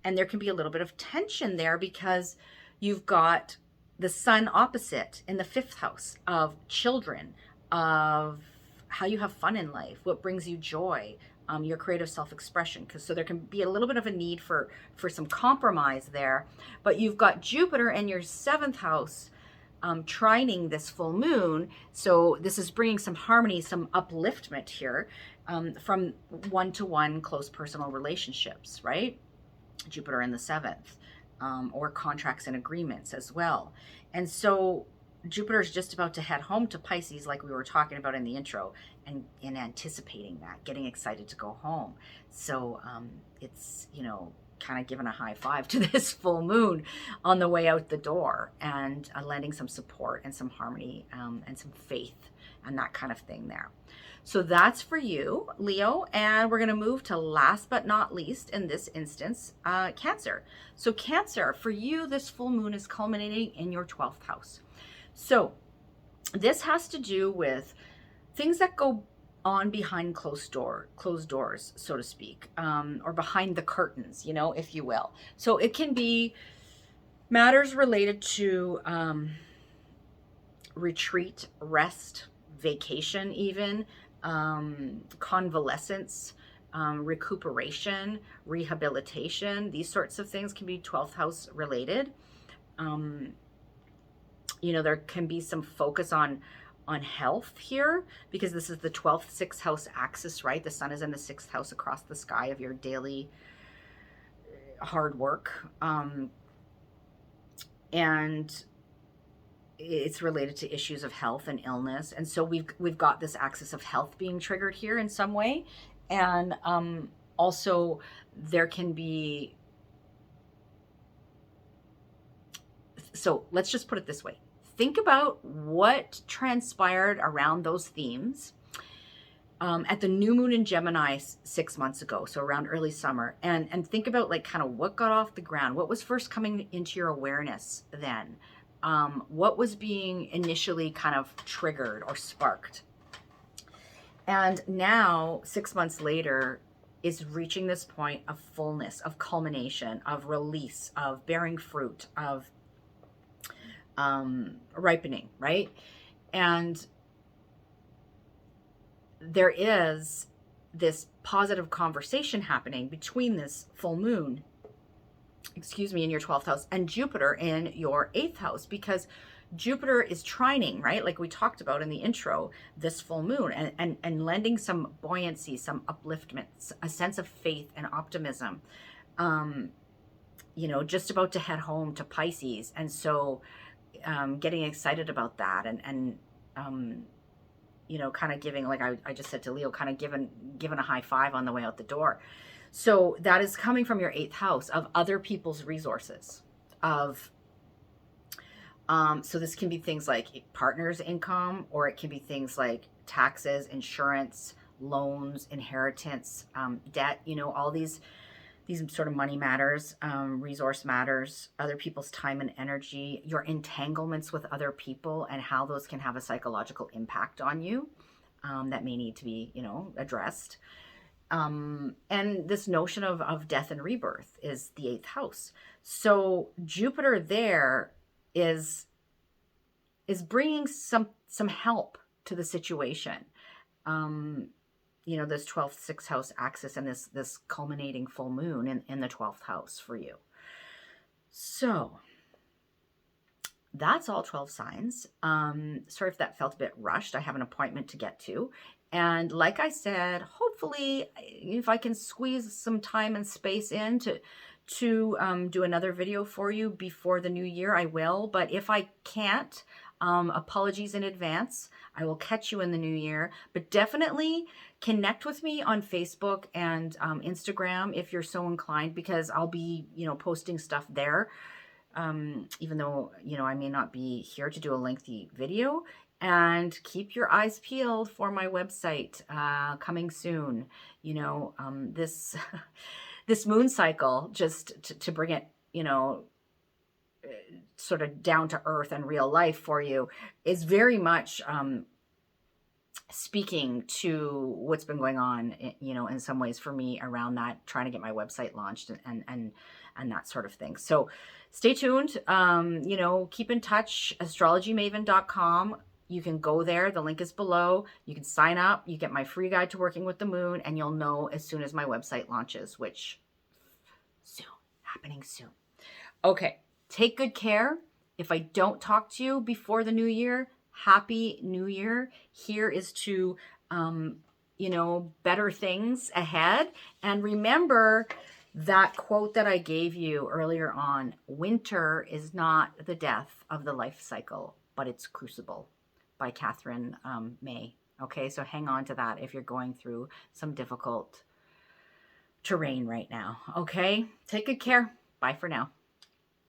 there can be a little bit of tension there because you've got the sun opposite in the 5th house of children, of how you have fun in life, what brings you joy, your creative self-expression. So there can be a little bit of a need for some compromise there. But you've got Jupiter in your 7th house trining this full moon. So this is bringing some harmony, some upliftment here from one-to-one close personal relationships, right? Jupiter in the 7th, or contracts and agreements as well. And so Jupiter is just about to head home to Pisces, like we were talking about in the intro, and anticipating that, getting excited to go home. So it's, you know, kind of giving a high five to this full moon on the way out the door, and lending some support and some harmony and some faith and that kind of thing there. So that's for you, Leo. And we're going to move to last but not least in this instance, Cancer. So Cancer, for you, this full moon is culminating in your 12th house. So this has to do with things that go on behind closed doors, so to speak, or behind the curtains, you know, if you will. So it can be matters related to retreat, rest, vacation even, convalescence, recuperation, rehabilitation. These sorts of things can be 12th house related. You know, there can be some focus on health here, because this is the 12th 6th house axis, right? The sun is in the 6th house across the sky of your daily hard work. And it's related to issues of health and illness. And so we've got this axis of health being triggered here in some way. And also there can be, so let's just put it this way. Think about what transpired around those themes at the new moon in Gemini 6 months ago, so around early summer, and think about like kind of what got off the ground, what was first coming into your awareness then, what was being initially kind of triggered or sparked. And now, 6 months later, is reaching this point of fullness, of culmination, of release, of bearing fruit, of ripening, right? And there is this positive conversation happening between this full moon, in your 12th house, and Jupiter in your 8th house, because Jupiter is trining, right? Like we talked about in the intro, this full moon, and lending some buoyancy, some upliftment, a sense of faith and optimism. You know, just about to head home to Pisces. And so getting excited about that, and you know, kind of giving, like I just said to Leo, kind of given a high five on the way out the door. So that is coming from your 8th house of other people's resources, of so this can be things like partners' income, or it can be things like taxes, insurance, loans, inheritance, debt, you know, all these sort of money matters, resource matters, other people's time and energy, your entanglements with other people, and how those can have a psychological impact on you that may need to be, you know, addressed. And this notion of death and rebirth is the 8th house. So Jupiter there is bringing some help to the situation. You know, this 12th, 6th house axis and this culminating full moon in the 12th house for you. So that's all 12 signs. Sorry if that felt a bit rushed. I have an appointment to get to. And like I said, hopefully if I can squeeze some time and space in to do another video for you before the new year, I will. But if I can't, apologies in advance. I will catch you in the new year. But definitely connect with me on Facebook and Instagram if you're so inclined, because I'll be, you know, posting stuff there. Even though, you know, I may not be here to do a lengthy video. And keep your eyes peeled for my website coming soon. You know, this moon cycle, just to bring it, you know, sort of down to earth and real life for you, is very much speaking to what's been going on, you know, in some ways for me around that, trying to get my website launched and that sort of thing. So stay tuned. You know, keep in touch, astrologymaven.com. You can go there. The link is below. You can sign up. You get my free guide to working with the moon, and you'll know as soon as my website launches, which soon, happening soon. Okay. Take good care. If I don't talk to you before the new year, Happy New Year. Here is to, you know, better things ahead. And remember that quote that I gave you earlier on: winter is not the death of the life cycle, but it's Crucible, by Catherine May. Okay, so hang on to that if you're going through some difficult terrain right now. Okay, take good care. Bye for now.